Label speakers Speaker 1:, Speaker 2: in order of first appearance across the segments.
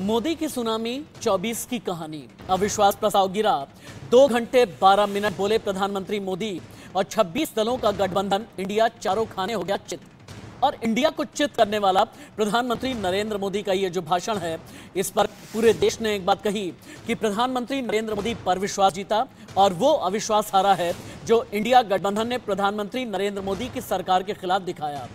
Speaker 1: मोदी की सुनामी 24 की कहानी। अविश्वास प्रस्ताव गिरा, 2 घंटे 12 मिनट बोले प्रधानमंत्री मोदी और 26 दलों का गठबंधन इंडिया चारों खाने हो गया चित। और इंडिया को चित करने वाला प्रधानमंत्री नरेंद्र मोदी का ये जो भाषण है, इस पर पूरे देश ने एक बात कही कि प्रधानमंत्री नरेंद्र मोदी पर विश्वास जीता और वो अविश्वास हारा है जो इंडिया गठबंधन ने प्रधानमंत्री नरेंद्र मोदी की सरकार के खिलाफ दिखाया।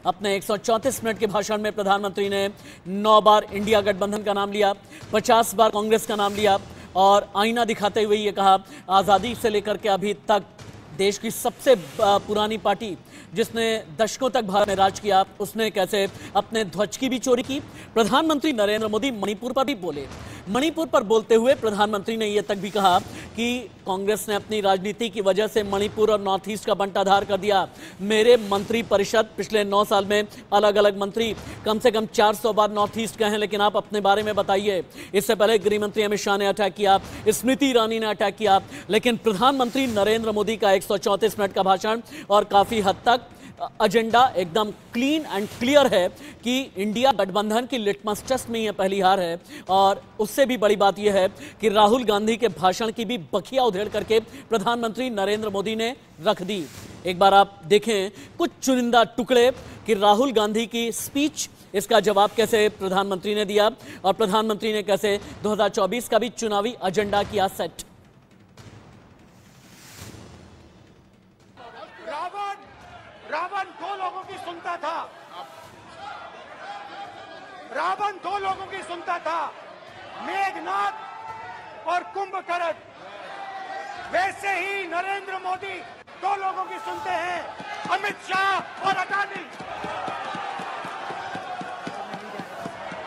Speaker 1: अपने 134 मिनट के भाषण में प्रधानमंत्री ने 9 बार इंडिया गठबंधन का नाम लिया, 50 बार कांग्रेस का नाम लिया और आईना दिखाते हुए ये कहा, आज़ादी से लेकर के अभी तक देश की सबसे पुरानी पार्टी जिसने दशकों तक भारत में राज किया, उसने कैसे अपने ध्वज की भी चोरी की। प्रधानमंत्री नरेंद्र मोदी मणिपुर पर भी बोले। मणिपुर पर बोलते हुए प्रधानमंत्री ने यह तक भी कहा कि कांग्रेस ने अपनी राजनीति की वजह से मणिपुर और नॉर्थ ईस्ट का बंटाधार कर दिया। मेरे मंत्री परिषद पिछले 9 साल में अलग अलग मंत्री कम से कम 400 बार नॉर्थ ईस्ट गए हैं, लेकिन आप अपने बारे में बताइए। इससे पहले गृह मंत्री अमित शाह ने अटैक किया, स्मृति ईरानी ने अटैक किया, लेकिन प्रधानमंत्री नरेंद्र मोदी का 134 मिनट का भाषण और काफी हद तक एजेंडा एकदम क्लीन एंड क्लियर है कि इंडिया गठबंधन की लिटमस टेस्ट में यह पहली हार है। और उससे भी बड़ी बात यह है कि राहुल गांधी के भाषण की भी बखिया उधेड़ करके प्रधानमंत्री नरेंद्र मोदी ने रख दी। एक बार आप देखें कुछ चुनिंदा टुकड़े कि राहुल गांधी की स्पीच, इसका जवाब कैसे प्रधानमंत्री ने दिया और प्रधानमंत्री ने कैसे 2024 का भी चुनावी एजेंडा किया सेट।
Speaker 2: रावण 2 लोगों की सुनता था, रावण 2 लोगों की सुनता था, मेघनाद और कुंभकर्ण। वैसे ही नरेंद्र मोदी 2 लोगों की सुनते हैं, अमित शाह और अडानी।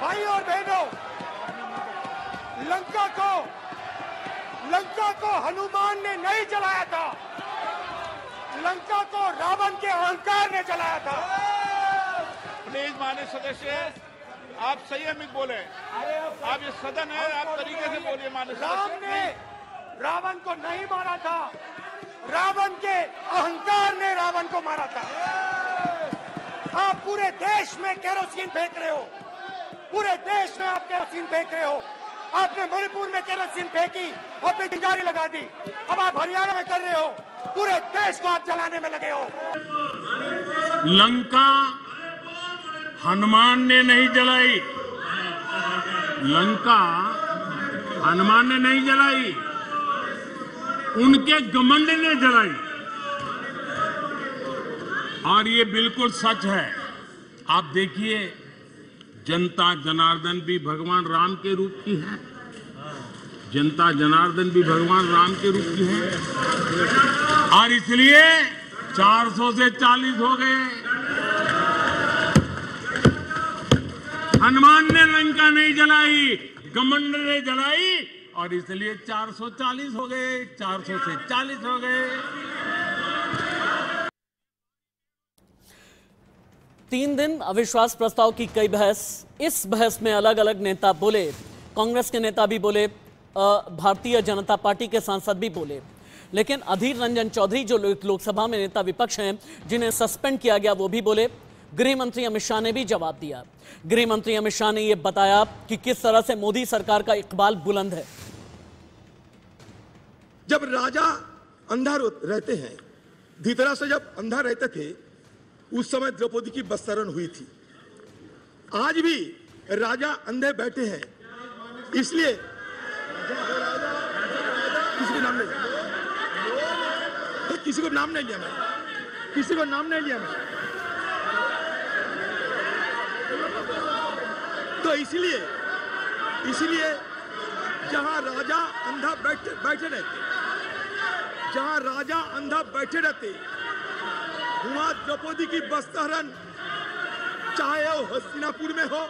Speaker 2: भाई और बहनों, लंका को हनुमान ने नहीं जलाया था, लंका को रावण के अहंकार ने जलाया था।
Speaker 3: प्लीज माननीय सदस्य, आप संयमित बोले। आप ये सदन है, आप तरीके से बोलिए। माननीय
Speaker 2: राम ने रावण को नहीं मारा था, रावण के अहंकार ने रावण को मारा था। आप पूरे देश में केरोसिन फेंक रहे हो, पूरे देश में आप केरोसिन फेंक रहे हो। आपने मणिपुर में केरोसिन फेंकी और फिर चिंगारी लगा दी। अब आप हरियाणा में कर रहे हो, पूरे देश को आप जलाने में लगे हो।
Speaker 4: लंका हनुमान ने नहीं जलाई, लंका हनुमान ने नहीं जलाई, उनके घमंड ने जलाई। और ये बिल्कुल सच है। आप देखिए, जनता जनार्दन भी भगवान राम के रूप की है, जनता जनार्दन भी भगवान राम के रूप की है और इसलिए 400 से 40 हो गए। हनुमान ने लंका नहीं जलाई, घमंड ने जलाई और इसलिए 440 हो गए, 400 से 40 हो गए।
Speaker 1: 3 दिन अविश्वास प्रस्ताव की कई बहस। इस बहस में अलग अलग नेता बोले, कांग्रेस के नेता भी बोले, भारतीय जनता पार्टी के सांसद भी बोले, लेकिन अधीर रंजन चौधरी जो लोकसभा में नेता विपक्ष हैं, जिन्हें सस्पेंड किया गया, वो भी बोले। गृह मंत्री अमित शाह ने भी जवाब दिया। गृह मंत्री अमित शाह ने यह बताया कि किस तरह से मोदी सरकार का इकबाल बुलंद है।
Speaker 5: जब राजा अंधा रहते हैं, धृतराष्ट्र जब अंधा रहते थे, उस समय द्रौपदी की बस्तरण हुई थी। आज भी राजा अंधे बैठे हैं, इसलिए किसी को नाम नहीं लिया, किसी को नाम नहीं लिया मैं, किसी को नाम नहीं लिया मैं। तो इसलिए जहां राजा अंधा बैठे रहते, जहां राजा अंधा बैठे रहते, वहां द्रौपदी की बस्तरण, चाहे वो हस्तिनापुर में हो,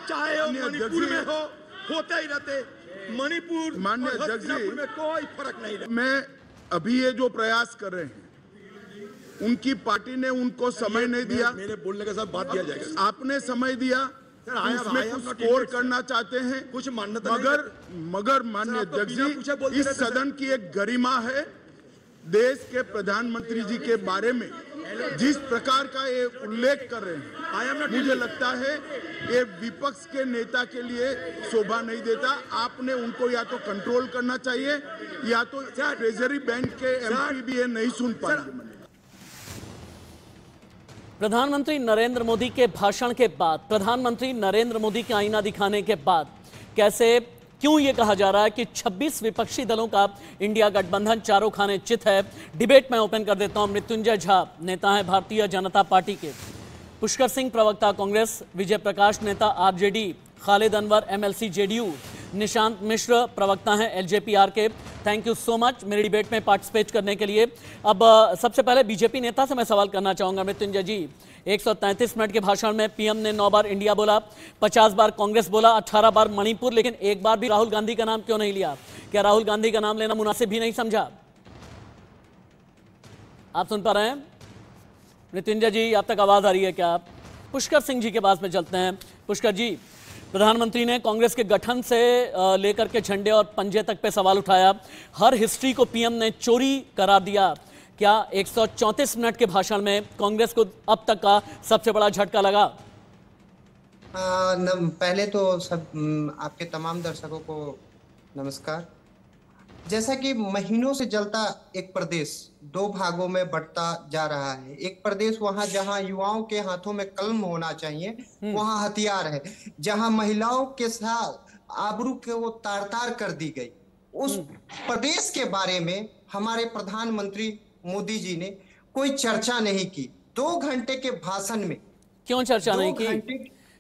Speaker 5: चाहे वो मणिपुर में हो, होते ही रहते। मणिपुर
Speaker 6: माननीय
Speaker 5: और
Speaker 6: अध्यक्ष
Speaker 5: हस्तिनापुर में कोई फर्क नहीं रहता।
Speaker 6: मैं अभी ये जो प्रयास कर रहे हैं, उनकी पार्टी ने उनको समय नहीं दिया।
Speaker 5: मेरे बोलने के साथ बात दिया जाएगा।
Speaker 6: आपने समय दिया, उसमें कुछ स्कोर करना चाहते हैं,
Speaker 5: कुछ मान्यता
Speaker 6: मगर माननीय अध्यक्ष जी, इस सदन की एक गरिमा है। देश के प्रधानमंत्री जी के बारे में जिस प्रकार का ये उल्लेख कर रहे हैं, मुझे लगता है ये विपक्ष के नेता के लिए शोभा नहीं देता। आपने उनको या तो कंट्रोल करना चाहिए या तो ट्रेजरी बैंक के एमपी भी ये नहीं सुन पाएंगे।
Speaker 1: प्रधानमंत्री नरेंद्र मोदी के भाषण के बाद, प्रधानमंत्री नरेंद्र मोदी का आईना दिखाने के बाद कैसे क्यों ये कहा जा रहा है कि 26 विपक्षी दलों का इंडिया गठबंधन चारों खाने चित है? डिबेट में ओपन कर देता हूं। मृत्युंजय झा नेता है भारतीय जनता पार्टी के, पुष्कर सिंह प्रवक्ता कांग्रेस, विजय प्रकाश नेता RJD, Khalid Anwar MLC JDU, Nishant Mishra प्रवक्ता हैं एलजेपीआर के। थैंक यू सो मच मेरी डिबेट में पार्टिसिपेट करने के लिए। अब सबसे पहले बीजेपी नेता से मैं सवाल करना चाहूंगा। मृत्युंजय जी, 133 मिनट के भाषण में पीएम ने 9 बार इंडिया बोला, 50 बार कांग्रेस बोला, 18 बार मणिपुर, लेकिन एक बार भी राहुल गांधी का नाम क्यों नहीं लिया? क्या राहुल गांधी का नाम लेना मुनासिब भी नहीं समझा? आप सुन पा रहे हैं? मृत्युंजय जी, आप तक आवाज आ रही है क्या? आप पुष्कर सिंह जी के पास में चलते हैं। पुष्कर जी, प्रधानमंत्री ने कांग्रेस के गठन से लेकर के झंडे और पंजे तक पे सवाल उठाया। हर हिस्ट्री को पीएम ने चोरी करार दिया। क्या 134 मिनट के भाषण में कांग्रेस को अब तक का सबसे बड़ा झटका लगा?
Speaker 7: पहले तो सब आपके तमाम दर्शकों को नमस्कार। जैसा कि महीनों से जलता एक प्रदेश 2 भागों में बंटता जा रहा है। एक प्रदेश वहां जहां युवाओं के हाथों में कलम होना चाहिए, वहां हथियार है। जहां महिलाओं के साथ आबरू के वो तार-तार कर दी गई, उस प्रदेश के बारे में हमारे प्रधानमंत्री मोदी जी ने कोई चर्चा नहीं की। 2 घंटे के भाषण में
Speaker 1: क्यों चर्चा नहीं की?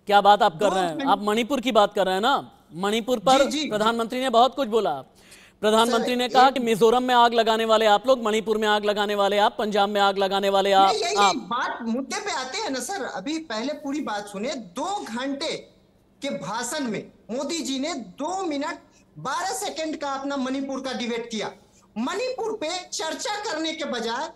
Speaker 1: क्या बात आप कर रहे हैं? आप मणिपुर की बात कर रहे हैं ना? मणिपुर पर प्रधानमंत्री ने बहुत कुछ बोला। प्रधानमंत्री ने कहा कि मिजोरम में आग लगाने वाले आप लोग, मणिपुर में आग लगाने वाले आप, पंजाब में आग लगाने वाले आप।
Speaker 7: बात मुद्दे पे आते हैं ना सर, अभी पहले पूरी बात सुने। 2 घंटे के भाषण में मोदी जी ने 2 मिनट 12 सेकंड का अपना मणिपुर का डिबेट किया। मणिपुर पे चर्चा करने के बजाय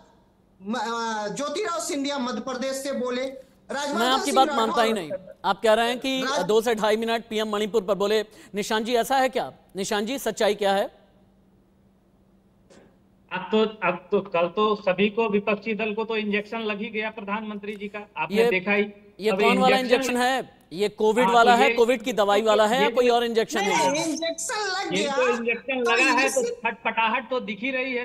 Speaker 7: ज्योतिराव सिंधिया मध्य प्रदेश से बोले।
Speaker 1: मैं आपकी बात मानता ही नहीं। आप कह रहे हैं कि 2 से 2.5 मिनट पीएम मणिपुर पर बोले। निशांत जी, ऐसा है क्या? निशांत जी, सच्चाई क्या है?
Speaker 8: अब तो कल तो सभी को, विपक्षी दल को तो इंजेक्शन लग ही गया प्रधानमंत्री जी का। आपने देखा ही।
Speaker 1: ये कौन वाला इंजेक्शन है? ये कोविड वाला है? कोविड की दवाई वाला है या कोई और इंजेक्शन है?
Speaker 7: इंजेक्शन लग गया।
Speaker 8: ये तो इंजेक्शन लगा है तो फटफटाहट तो दिख ही रही है।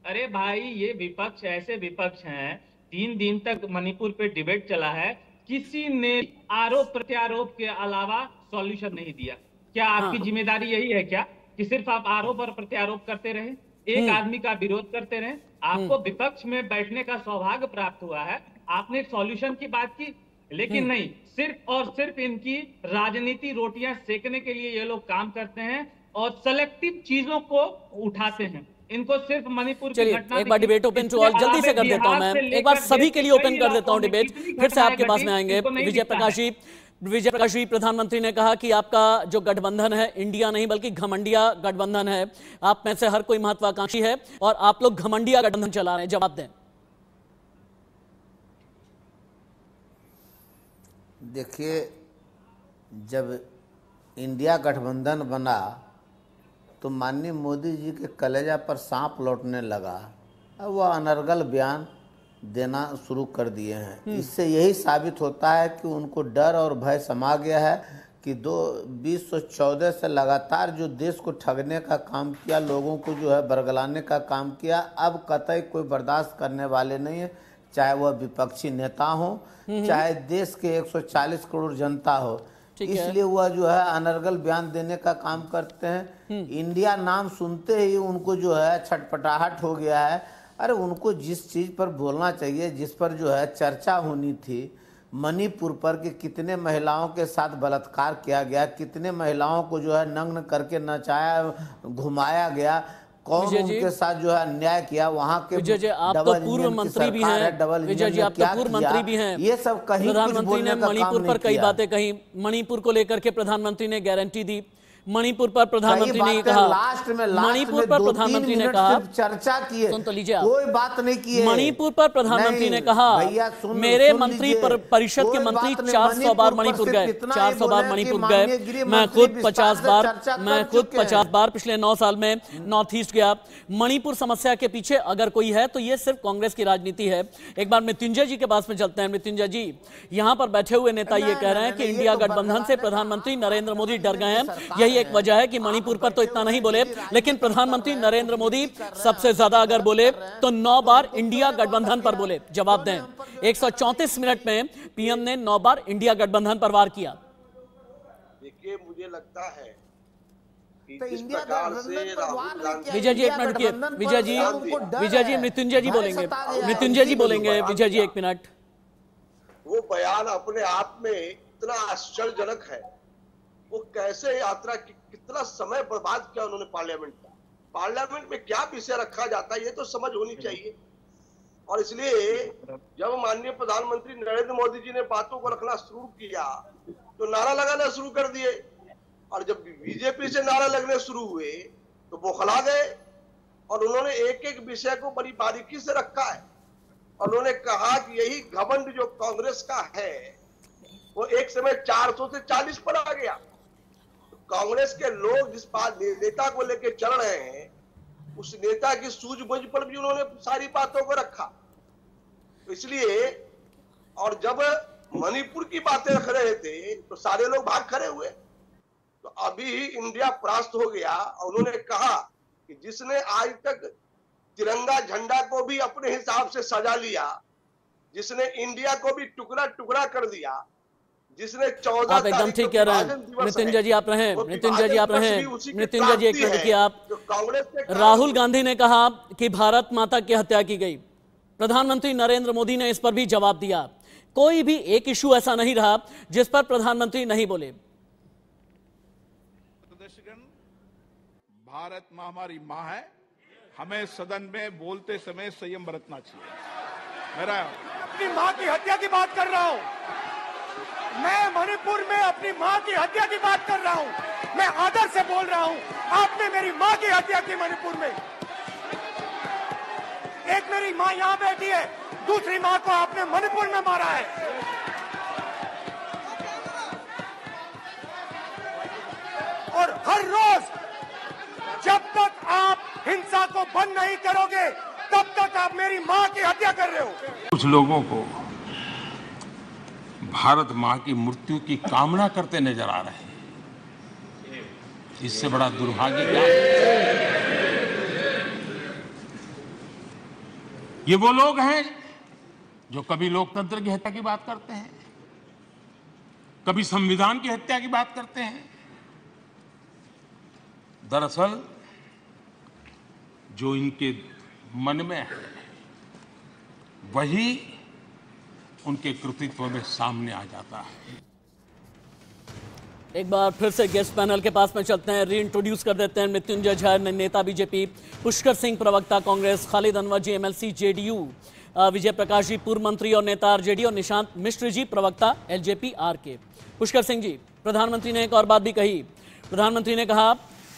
Speaker 8: अरे भाई, ये विपक्ष ऐसे विपक्ष हैं, 3 दिन तक मणिपुर पे डिबेट चला है, किसी ने आरोप प्रत्यारोप के अलावा सॉल्यूशन नहीं दिया। क्या आपकी जिम्मेदारी यही है क्या कि सिर्फ आप आरोप और प्रत्यारोप करते रहे, एक आदमी का विरोध करते रहे? आपको विपक्ष में बैठने का सौभाग्य प्राप्त हुआ है, आपने सॉल्यूशन की बात की, लेकिन नहीं, सिर्फ और सिर्फ इनकी राजनीति रोटियां सेकने के लिए ये लोग काम करते हैं और सेलेक्टिव चीजों को उठाते हैं। इनको सिर्फ मणिपुर की घटना।
Speaker 1: एक बार डिबेट ओपन टू ऑल जल्दी से कर देता हूं मैं, एक बार सभी के लिए ओपन कर देता हूं डिबेट, फिर से आपके पास में आएंगे। विजय प्रकाश जी, प्रधानमंत्री ने कहा कि आपका जो गठबंधन है इंडिया नहीं बल्कि घमंडिया गठबंधन है। आप में से हर कोई महत्वाकांक्षी है और आप लोग घमंडिया गठबंधन चला रहे हैं। जवाब दें।
Speaker 9: देखिए, जब इंडिया गठबंधन बना तो माननीय मोदी जी के कलेजा पर सांप लौटने लगा। अब वह अनर्गल बयान देना शुरू कर दिए हैं। इससे यही साबित होता है कि उनको डर और भय समा गया है कि 2014 से लगातार जो देश को ठगने का काम किया, लोगों को जो है बरगलाने का काम किया, अब कतई कोई बर्दाश्त करने वाले नहीं है, चाहे वह विपक्षी नेता हो, चाहे देश के 140 करोड़ जनता हो। इसलिए वह जो है अनर्गल बयान देने का काम करते हैं। इंडिया नाम सुनते ही उनको जो है छटपटाहट हो गया है। अरे उनको जिस चीज़ पर बोलना चाहिए, जिस पर जो है चर्चा होनी थी, मणिपुर पर कि कितने महिलाओं के साथ बलात्कार किया गया, कितने महिलाओं को जो है नग्न करके नचाया घुमाया गया, कौन उनके साथ जो है अन्याय किया, वहाँ के
Speaker 1: विजय जी, आप तो पूर्व मंत्री भी हैं। विजय जी, आप तो पूर्व मंत्री भी हैं।
Speaker 9: ये सब कहीं
Speaker 1: प्रधानमंत्री ने मणिपुर पर कई बातें कही, मणिपुर को लेकर के प्रधानमंत्री ने गारंटी दी। मणिपुर पर प्रधानमंत्री ने कहा, मणिपुर पर प्रधानमंत्री ने कहा,
Speaker 9: चर्चा की है,
Speaker 1: सुन तो लीजिए आप,
Speaker 9: कोई बात नहीं की है।
Speaker 1: मणिपुर पर प्रधानमंत्री ने कहा, मेरे मंत्री परिषद के मंत्री 400 बार मणिपुर गए, 400 बार मणिपुर गए, मैं खुद 50 बार पिछले 9 साल में नॉर्थ ईस्ट गया। मणिपुर समस्या के पीछे अगर कोई है तो ये सिर्फ कांग्रेस की राजनीति है। एक बार मृत्युंजय जी के पास में चलते हैं। मृत्युंजय जी, यहां पर बैठे हुए नेता ये कह रहे हैं कि इंडिया गठबंधन से प्रधानमंत्री नरेंद्र मोदी डर गए हैं। यही एक वजह है कि मणिपुर पर तो इतना नहीं बोले, लेकिन प्रधानमंत्री नरेंद्र मोदी सबसे ज्यादा अगर बोले तो 9 बार इंडिया गठबंधन पर बोले। जवाब दें। 134 मिनट में पीएम ने 9 बार इंडिया गठबंधन पर वार किया।
Speaker 10: देखिए, मुझे लगता है
Speaker 9: तो इंडिया गठबंधन पर वार नहीं किया।
Speaker 1: विजय जी एक मिनट रुकिए, विजय जी मृत्युंजय जी बोलेंगे, मृत्युंजय जी बोलेंगे। विजय जी 1 मिनट।
Speaker 10: वो बयान अपने आप में इतना आश्चर्यजनक है। वो कैसे यात्रा की, कितना समय बर्बाद किया उन्होंने पार्लियामेंट का। पार्लियामेंट में क्या विषय रखा जाता है ये तो समझ होनी चाहिए। और इसलिए जब माननीय प्रधानमंत्री नरेंद्र मोदी जी ने बातों को रखना शुरू किया तो नारा लगाना शुरू कर दिए, और जब बीजेपी से नारा लगने शुरू हुए तो बौखला गए। और उन्होंने एक एक विषय को बड़ी बारीकी से रखा है। और उन्होंने कहा कि यही घमंड जो कांग्रेस का है वो एक समय 400 से 40 पर आ गया। तो कांग्रेस के लोग जिस नेता को लेकर चल रहे हैं उस नेता की सूझबूझ पर भी उन्होंने सारी बातों को रखा। तो इसलिए, और जब मणिपुर की बातें रख रहे थे तो सारे लोग भाग खड़े हुए। तो अभी इंडिया परास्त हो गया। और उन्होंने कहा कि जिसने आज तक तिरंगा झंडा को भी अपने हिसाब से सजा लिया, जिसने इंडिया को भी टुकड़ा टुकड़ा कर दिया, जिसने 14
Speaker 1: आप एकदम ठीक कह रहे हैं। मृत्युंजय जी आप रहे, मृत्युंजय जी आप रहे, मृत्युंजय जी एक मिनट रुकिए आप। राहुल गांधी ने कहा कि भारत माता की हत्या की गई। प्रधानमंत्री नरेंद्र मोदी ने इस पर भी जवाब दिया। कोई भी एक इशू ऐसा नहीं रहा जिस पर प्रधानमंत्री नहीं बोले।
Speaker 3: भारत मां हमारी मां है, हमें सदन में बोलते समय संयम बरतना चाहिए। मेरा
Speaker 2: अपनी मां की हत्या की बात कर रहा हूं, मैं मणिपुर में अपनी मां की हत्या की बात कर रहा हूं। मैं आदर से बोल रहा हूं, आपने मेरी मां की हत्या की मणिपुर में। एक मेरी मां यहां बैठी है, दूसरी मां को आपने मणिपुर में मारा है। और हर रोज जब तक आप हिंसा को बंद नहीं करोगे तब तक आप मेरी मां की हत्या कर रहे हो।
Speaker 4: कुछ लोगों को भारत मां की मृत्यु की कामना करते नजर आ रहे हैं। इससे बड़ा दुर्भाग्य क्या है? ये वो लोग हैं जो कभी लोकतंत्र की हत्या की बात करते हैं, कभी संविधान की हत्या की बात करते हैं। दरअसल जो इनके मन में है वही उनके कृतित्व में सामने आ जाता है।
Speaker 1: एक बार फिर से गेस्ट पैनल के पास में चलते हैं, रीइंट्रोड्यूस कर देते हैं। मृत्युंजय झा नेता बीजेपी, पुष्कर सिंह प्रवक्ता कांग्रेस, खालिद अनवर जी एमएलसी जेडीयू, विजय प्रकाश जी पूर्व मंत्री और नेता आरजेडी, और निशांत मिश्र जी प्रवक्ता एलजेपी आरके। पुष्कर सिंह जी, प्रधानमंत्री ने एक और बात भी कही। प्रधानमंत्री ने कहा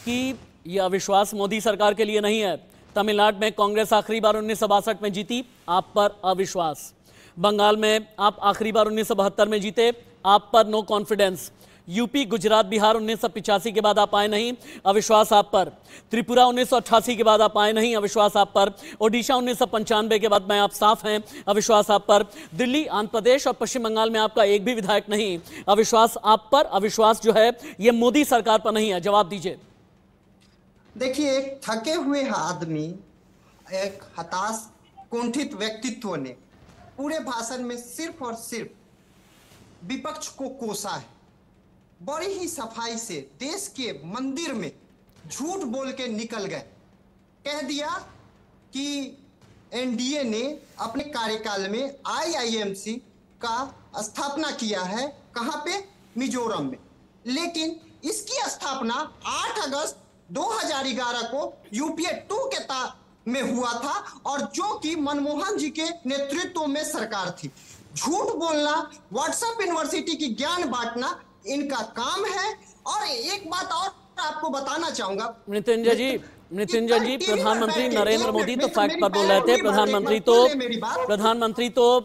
Speaker 1: कि यह अविश्वास मोदी सरकार के लिए नहीं है। तमिलनाडु में कांग्रेस आखिरी बार 1962 में जीती, आप पर अविश्वास। बंगाल में आप आखिरी बार 1972 में जीते, आप पर no confidence. UP, Gujarat, Bihar 1985 के बाद आप आए नहीं, अविश्वास आप पर। त्रिपुरा 1988 के बाद आप आए नहीं, अविश्वास आप पर। ओडिशा 1995 के बाद में आप साफ हैं, अविश्वास आप पर। दिल्ली, आंध्र प्रदेश और पश्चिम बंगाल में आपका एक भी विधायक नहीं, अविश्वास आप पर। अविश्वास जो है ये मोदी सरकार पर नहीं है। जवाब दीजिए।
Speaker 7: देखिए, एक थके हुए आदमी, एक हताश कुंठित व्यक्तित्व ने पूरे भाषण में सिर्फ और सिर्फ विपक्ष को कोसा है। बड़ी ही सफाई से देश के मंदिर में झूठ बोल के निकल गए। कह दिया कि एनडीए ने अपने कार्यकाल में आईआईएमसी का स्थापना किया है। कहां पे? मिजोरम में। लेकिन इसकी स्थापना 8 अगस्त 2011 को यूपीए 2 के में हुआ था, और जो कि मनमोहन जी के नेतृत्व में सरकार थी। झूठ बोलना, व्हाट्सएप यूनिवर्सिटी की ज्ञान बांटना इनका काम है। और एक बात और आपको बताना चाहूंगा
Speaker 1: मृत्युंजय जी, प्रधानमंत्री नरेंद्र मोदी तो फैक्ट पर बोल रहे थे। प्रधानमंत्री तो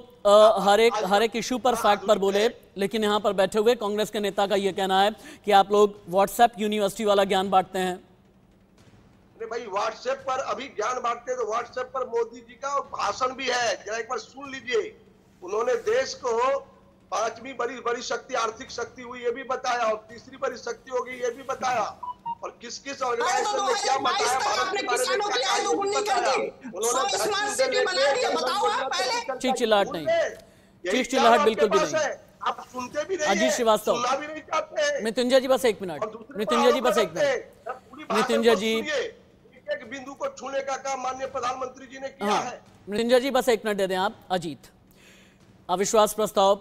Speaker 1: हर एक इशू पर फैक्ट पर बोले, लेकिन यहाँ पर बैठे हुए कांग्रेस के नेता का ये कहना है कि आप लोग व्हाट्सएप यूनिवर्सिटी वाला ज्ञान बांटते हैं।
Speaker 10: भाई व्हाट्सएप पर अभी ज्ञान बांटते हैं, तो व्हाट्सएप पर मोदी जी का भाषण भी है, जरा एक बार सुन लीजिए। उन्होंने देश को 5वीं बड़ी शक्ति आर्थिक शक्ति हुई ये भी बताया, और 3री बड़ी शक्ति होगी ये भी बताया, और किस किस ऑर्गेनाइजेशन ने क्या बताया भारत के बारे में,
Speaker 1: चीख चिल्लाहट नहीं, चीख चिल्लाहट बिल्कुल भी नहीं।
Speaker 10: आप सुनते भी नहीं,
Speaker 1: अजीत श्रीवास्तव,
Speaker 10: सुनना भी नहीं चाहते।
Speaker 1: मृत्युंजय जी बस 1 मिनट, मृत्युंजय जी बस 1 मिनट, मृत्युंजय जी
Speaker 10: एक बिंदु को छूने का काम माननीय प्रधानमंत्री जी ने किया है।
Speaker 1: मृत्युंजय जी बस 1 मिनट दे दें आप। अजीत, अविश्वास प्रस्ताव,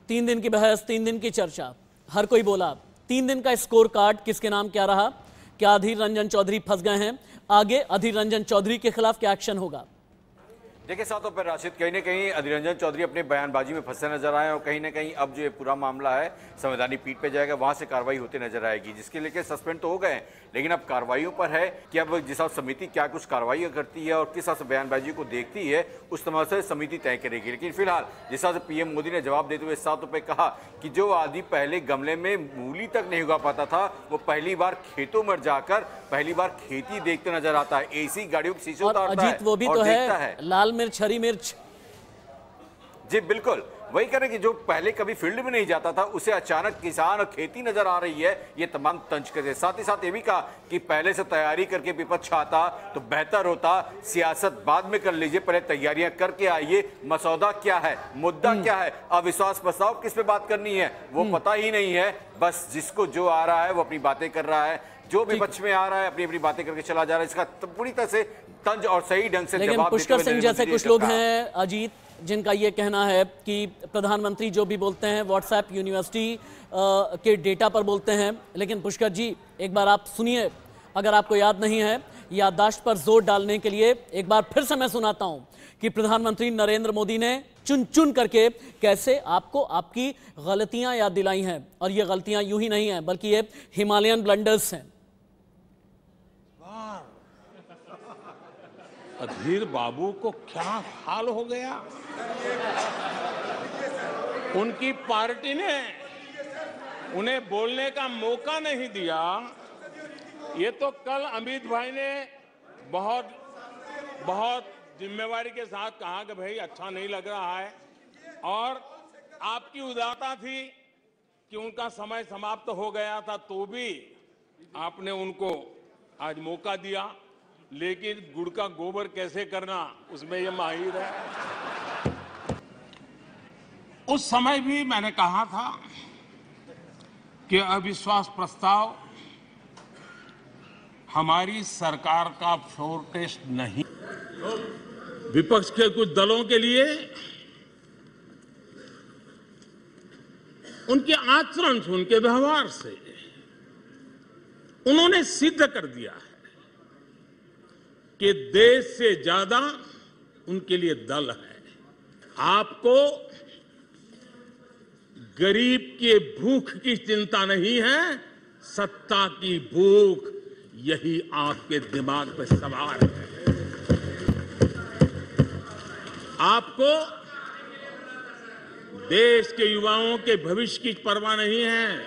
Speaker 1: 3 दिन की बहस, 3 दिन की चर्चा, हर कोई बोला, 3 दिन का स्कोर कार्ड किसके नाम क्या रहा? क्या अधीर रंजन चौधरी फंस गए हैं? आगे अधीर रंजन चौधरी के खिलाफ क्या एक्शन होगा?
Speaker 11: देखिए साथों पर राशिद, कहीं ना कहीं अधीर रंजन चौधरी अपने बयानबाजी में फंसे नजर आए, और कहीं ना कहीं अब जो ये पूरा मामला है संवैधानिक पीठ पे जाएगा, वहां से कार्रवाई होती नजर आएगी, जिसके लेके सस्पेंड तो हो गए, लेकिन अब कार्रवाइयों पर है कि अब जिस हिसाब समिति क्या कुछ कार्रवाई करती है और किस हिसाब से बयानबाजी को देखती है, उस तरह से समिति तय करेगी। लेकिन फिलहाल जिस हिसाब से पीएम मोदी ने जवाब देते हुए साथों पर कहा कि जो आदमी पहले गमले में मूली तक नहीं उगा पाता था, वो पहली बार खेतों में जाकर पहली बार खेती देखते नजर आता है, एसी गाड़ियों के शीशे उतारता है,
Speaker 1: वो भी तो है लाल मिर्च हरी मिर्च।
Speaker 11: जी बिल्कुल, वही कह रहे कि जो पहले कभी फील्ड में नहीं जाता था उसे अचानक किसान और खेती नजर आ रही है, ये तमाम तंज करते। साथ ही साथ ये भी कहा कि पहले से तैयारी करके विपक्ष आता तो बेहतर होता, सियासत बाद में कर लीजिए, पहले तैयारियां करके आइए, मसौदा क्या है, मुद्दा क्या है, अविश्वास प्रस्ताव किस पे बात करनी है वो पता ही नहीं है, बस जिसको जो आ रहा है वो अपनी बातें कर रहा है, जो विपक्ष में आ रहा है अपनी अपनी बातें करके चला जा रहा है। इसका पूरी तरह से तंज और सही ढंग से
Speaker 1: लेकिन पुष्कर सिंह जैसे कुछ लोग हैं अजीत, जिनका ये कहना है कि प्रधानमंत्री जो भी बोलते हैं व्हाट्सएप यूनिवर्सिटी के डेटा पर बोलते हैं। लेकिन पुष्कर जी एक बार आप सुनिए, अगर आपको याद नहीं है, याददाश्त पर जोर डालने के लिए एक बार फिर से मैं सुनाता हूं कि प्रधानमंत्री नरेंद्र मोदी ने चुन चुन करके कैसे आपको आपकी गलतियां याद दिलाई हैं, और ये गलतियां यूं ही नहीं हैं बल्कि ये हिमालयन ब्लंडर्स हैं।
Speaker 4: अधीर बाबू को क्या हाल हो गया, उनकी पार्टी ने उन्हें बोलने का मौका नहीं दिया। ये तो कल अमित भाई ने बहुत जिम्मेवारी के साथ कहा कि भाई अच्छा नहीं लग रहा है, और आपकी उदारता थी कि उनका समय समाप्त हो गया था, तो भी आपने उनको आज मौका दिया। लेकिन गुड़ का गोबर कैसे करना उसमें ये माहिर है। उस समय भी मैंने कहा था कि अविश्वास प्रस्ताव हमारी सरकार का फ्लोर टेस्ट नहीं। विपक्ष के कुछ दलों के लिए उनके आचरण से, उनके व्यवहार से उन्होंने सिद्ध कर दिया है कि देश से ज्यादा उनके लिए दल है। आपको गरीब के भूख की चिंता नहीं है, सत्ता की भूख, यही आपके दिमाग पे सवार है। आपको देश के युवाओं के भविष्य की परवाह नहीं है,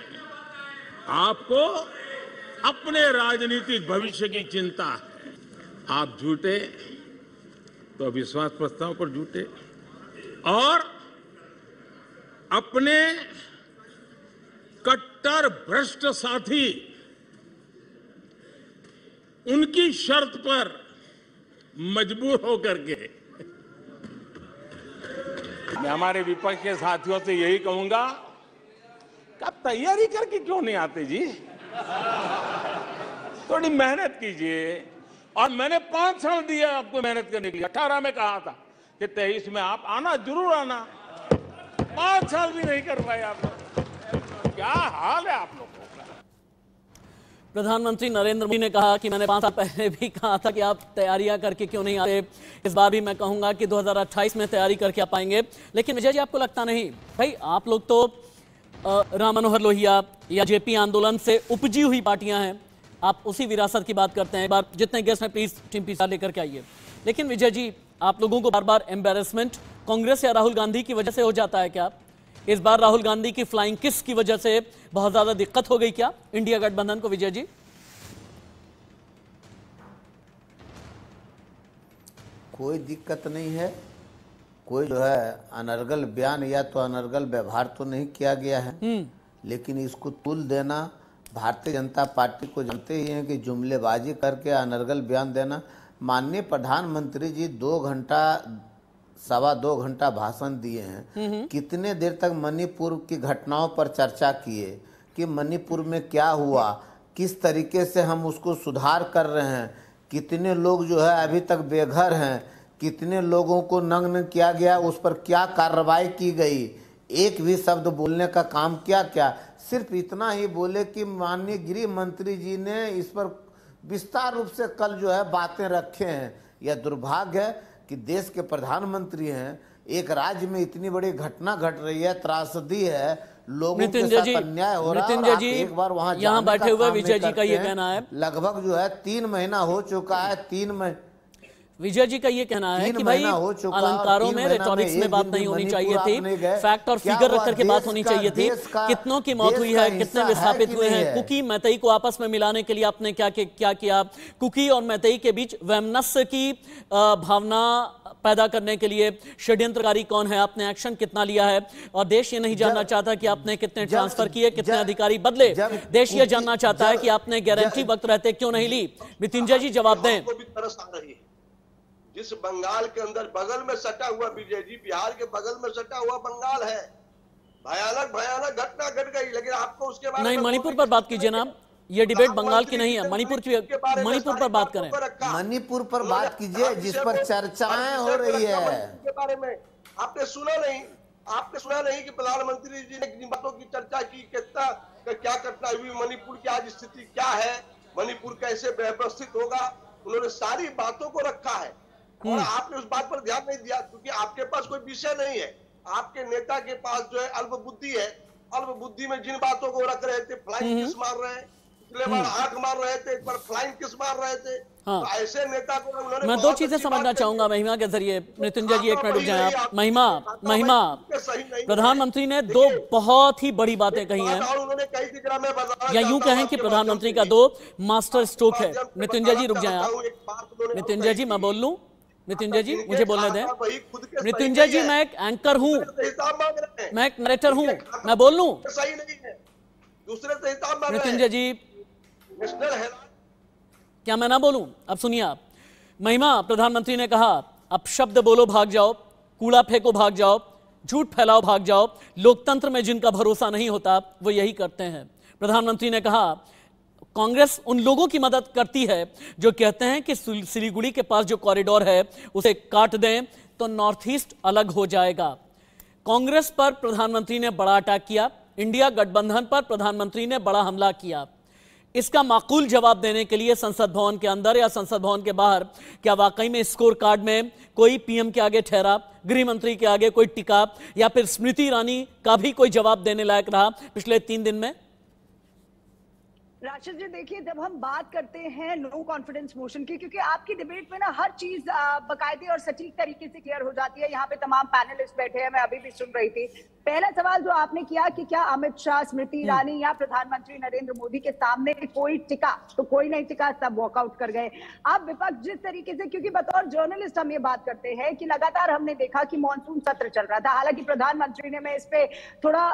Speaker 4: आपको अपने राजनीतिक भविष्य की चिंता है। आप झूठे तो अविश्वास प्रस्ताव पर झूठे, और अपने कट्टर भ्रष्ट साथी उनकी शर्त पर मजबूर होकर के मैं हमारे विपक्ष के साथियों से यही कहूंगा कि आप तैयारी करके क्यों नहीं आते जी, थोड़ी मेहनत कीजिए। और मैंने 5 साल दिया आपको मेहनत करने के लिए, 18 में कहा था कि 23 में आप आना, जरूर आना, 5 साल भी नहीं कर पाए आप लोग। क्या हाल है आप लोगों का।
Speaker 1: प्रधानमंत्री नरेंद्र मोदी ने कहा कि मैंने 5 साल पहले भी कहा था कि आप तैयारियां करके क्यों नहीं आते। इस बार भी मैं कहूंगा कि 2028 में तैयारी करके आ पाएंगे। लेकिन विजय जी आपको लगता नहीं भाई, आप लोग तो राम मनोहर लोहिया या जेपी आंदोलन से उपजी हुई पार्टियां हैं, आप उसी विरासत की बात करते हैं। एक बार जितने गेस्ट हैं प्लीज टीम पीछे लेकर के आइए। लेकिन विजय जी, आप लोगों को बार बार एम्बेरसमेंट कांग्रेस या राहुल गांधी की वजह से हो जाता है क्या? इस बार राहुल गांधी की फ्लाइंग किस की वजह से बहुत ज्यादा दिक्कत हो गई क्या इंडिया गठबंधन को? विजय जी,
Speaker 9: कोई दिक्कत नहीं है। कोई जो है अनर्गल बयान या तो अनर्गल व्यवहार तो नहीं किया गया है, लेकिन इसको तुल देना भारतीय जनता पार्टी को जानते ही हैं कि जुमलेबाजी करके अनर्गल बयान देना। माननीय प्रधानमंत्री जी 2 घंटा सवा 2 घंटा भाषण दिए हैं। कितने देर तक मणिपुर की घटनाओं पर चर्चा किए कि मणिपुर में क्या हुआ, किस तरीके से हम उसको सुधार कर रहे हैं, कितने लोग जो है अभी तक बेघर हैं, कितने लोगों को नग्न किया गया, उस पर क्या कार्रवाई की गई। एक भी शब्द बोलने का काम क्या सिर्फ इतना ही बोले कि माननीय गृह मंत्री जी ने इस पर विस्तार रूप से कल जो है बातें रखे हैं। यह दुर्भाग्य है कि देश के प्रधानमंत्री हैं, एक राज्य में इतनी बड़ी घटना घट रही है, त्रासदी है, लोगों के साथ अन्याय हो रहा है। एक बार वहां
Speaker 1: यहाँ बैठे हुए विजय जी का ये कहना है,
Speaker 9: लगभग जो है 3 महीना हो चुका है। 3 महीने
Speaker 1: विजय जी का ये कहना है कि भाई अलंकारों में, रेटोरिक्स में बात नहीं होनी चाहिए थी, फैक्ट और फिगर रख करके बात होनी चाहिए थी। कितनों की मौत हुई है, कितने विस्थापित हुए हैं, कुकी मैतेई को आपस में मिलाने के लिए आपने क्या किया, कुकी और मैतेई के बीच वैमनस्य की भावना पैदा करने के लिए षड्यंत्रकारी कौन है, आपने एक्शन कितना लिया है, और देश ये नहीं जानना चाहता कि आपने कितने ट्रांसफर किए, कितने अधिकारी बदले। देश ये जानना चाहता है कि आपने गारंटी वक्त रहते क्यों नहीं ली। मृत्युंजय जी जवाब दें।
Speaker 10: जिस बंगाल के अंदर बगल में सटा हुआ विजय जी, बिहार के बगल में सटा हुआ बंगाल है, भयानक घटना घट गई, लेकिन आपको उसके बारे में
Speaker 1: नहीं, मणिपुर पर बात कीजिए ना, ये डिबेट बंगाल की नहीं है, मणिपुर पर बात करें।
Speaker 9: मणिपुर पर बात कीजिए जिस पर चर्चाएं हो रही है।
Speaker 10: के बारे में आपने सुना नहीं कि प्रधानमंत्री जी ने किन बातों की चर्चा की, क्या घटना हुई, मणिपुर की आज स्थिति क्या है, मणिपुर कैसे व्यवस्थित होगा, उन्होंने सारी बातों को रखा है। और आपने उस बात पर ध्यान नहीं दिया क्योंकि आपके पास कोई विषय नहीं है। आपके नेता के पास जो है अल्प बुद्धि है। अल्प बुद्धि में जिन बातों को रख रहे थे, फ्लाइंग किस मार रहे हैं, पिछले बार आंख मार रहे थे, एक बार फ्लाइंग किस मार रहे थे। तो ऐसे नेता को उन्होंने,
Speaker 1: मैं 2 चीजें समझना चाहूंगा महिमा के जरिए। मृत्युंजय जी 1 मिनट रुक जाएं आप। महिमा, प्रधानमंत्री ने 2 बहुत ही बड़ी बातें कही हैं, या यूं कहें कि प्रधानमंत्री का 2 मास्टर स्ट्रोक है। मृत्युंजय जी रुक जाएं आप। मृत्युंजय जी मैं बोल लूं, मृत्युंजय जी मुझे बोलने दें। मृत्युंजय जी मैं एक एंकर हूं, मैं एक नरेटर हूं, मैं बोल लूं। मृत्युंजय जी क्या मैं ना बोलूं? अब सुनिए आप। महिमा, प्रधानमंत्री ने कहा अब शब्द बोलो भाग जाओ, कूड़ा फेंको भाग जाओ, झूठ फैलाओ भाग जाओ, लोकतंत्र में जिनका भरोसा नहीं होता वो यही करते हैं। प्रधानमंत्री ने कहा कांग्रेस उन लोगों की मदद करती है जो कहते हैं कि सिलीगुड़ी के पास जो कॉरिडोर है उसे काट दें तो नॉर्थ ईस्ट अलग हो जाएगा। कांग्रेस पर प्रधानमंत्री ने बड़ा अटैक किया, इंडिया गठबंधन पर प्रधानमंत्री ने बड़ा हमला किया। इसका माकूल जवाब देने के लिए संसद भवन के अंदर या संसद भवन के बाहर क्या वाकई में स्कोर कार्ड में कोई पीएम के आगे ठहरा, गृह मंत्री के आगे कोई टिका, या फिर स्मृति ईरानी का भी कोई जवाब देने लायक रहा पिछले 3 दिन में?
Speaker 12: राशिद जी देखिए, जब हम बात करते हैं नो कॉन्फिडेंस मोशन की, क्योंकि आपकी डिबेट में ना हर चीज बाकायदे और सटीक तरीके से क्लियर हो जाती है। यहाँ पे तमाम पैनलिस्ट बैठे हैं, मैं अभी भी सुन रही थी। पहला सवाल जो आपने किया कि क्या अमित शाह, स्मृति ईरानी या प्रधानमंत्री नरेंद्र मोदी के सामने कोई टिका, तो कोई नहीं टिका, सब वॉकआउट कर गए। अब विपक्ष जिस तरीके से, क्योंकि बतौर जर्नलिस्ट हम ये बात करते हैं कि लगातार हमने देखा कि मॉनसून सत्र चल रहा था, हालांकि प्रधानमंत्री ने, मैं इस पे थोड़ा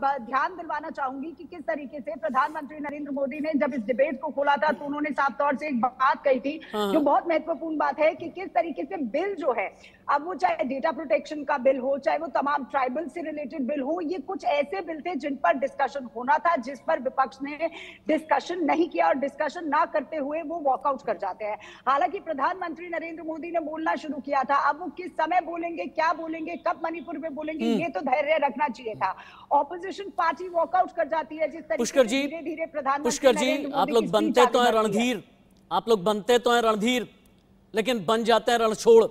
Speaker 12: ध्यान दिलवाना चाहूंगी कि किस तरीके से प्रधानमंत्री नरेंद्र मोदी ने जब इस डिबेट को खोला था तो उन्होंने साफ तौर से एक बात कही थी जो बहुत महत्वपूर्ण बात है कि किस तरीके से बिल जो है, अब वो चाहे डेटा प्रोटेक्शन का बिल हो, चाहे वो तमाम ट्राइबल से रिलेटेड बिल हो, ये कुछ ऐसे बिल थे जिन पर डिस्कशन होना था, जिस पर विपक्ष ने डिस्कशन नहीं किया और डिस्कशन ना करते हुए वो वॉकआउट कर जाते हैं। हालांकि प्रधानमंत्री नरेंद्र मोदी ने बोलना शुरू किया था, अब वो किस समय बोलेंगे, क्या बोलेंगे, कब मणिपुर में बोलेंगे, ये तो धैर्य रखना चाहिए था। ऑपोजिशन पार्टी वॉकआउट कर जाती है जिस तरीके से धीरे धीरे प्रधानमंत्री
Speaker 1: आप लोग बनते तो हैं रणधीर, आप लोग बनते तो हैं रणधीर, लेकिन बन जाते हैं रणछोड़।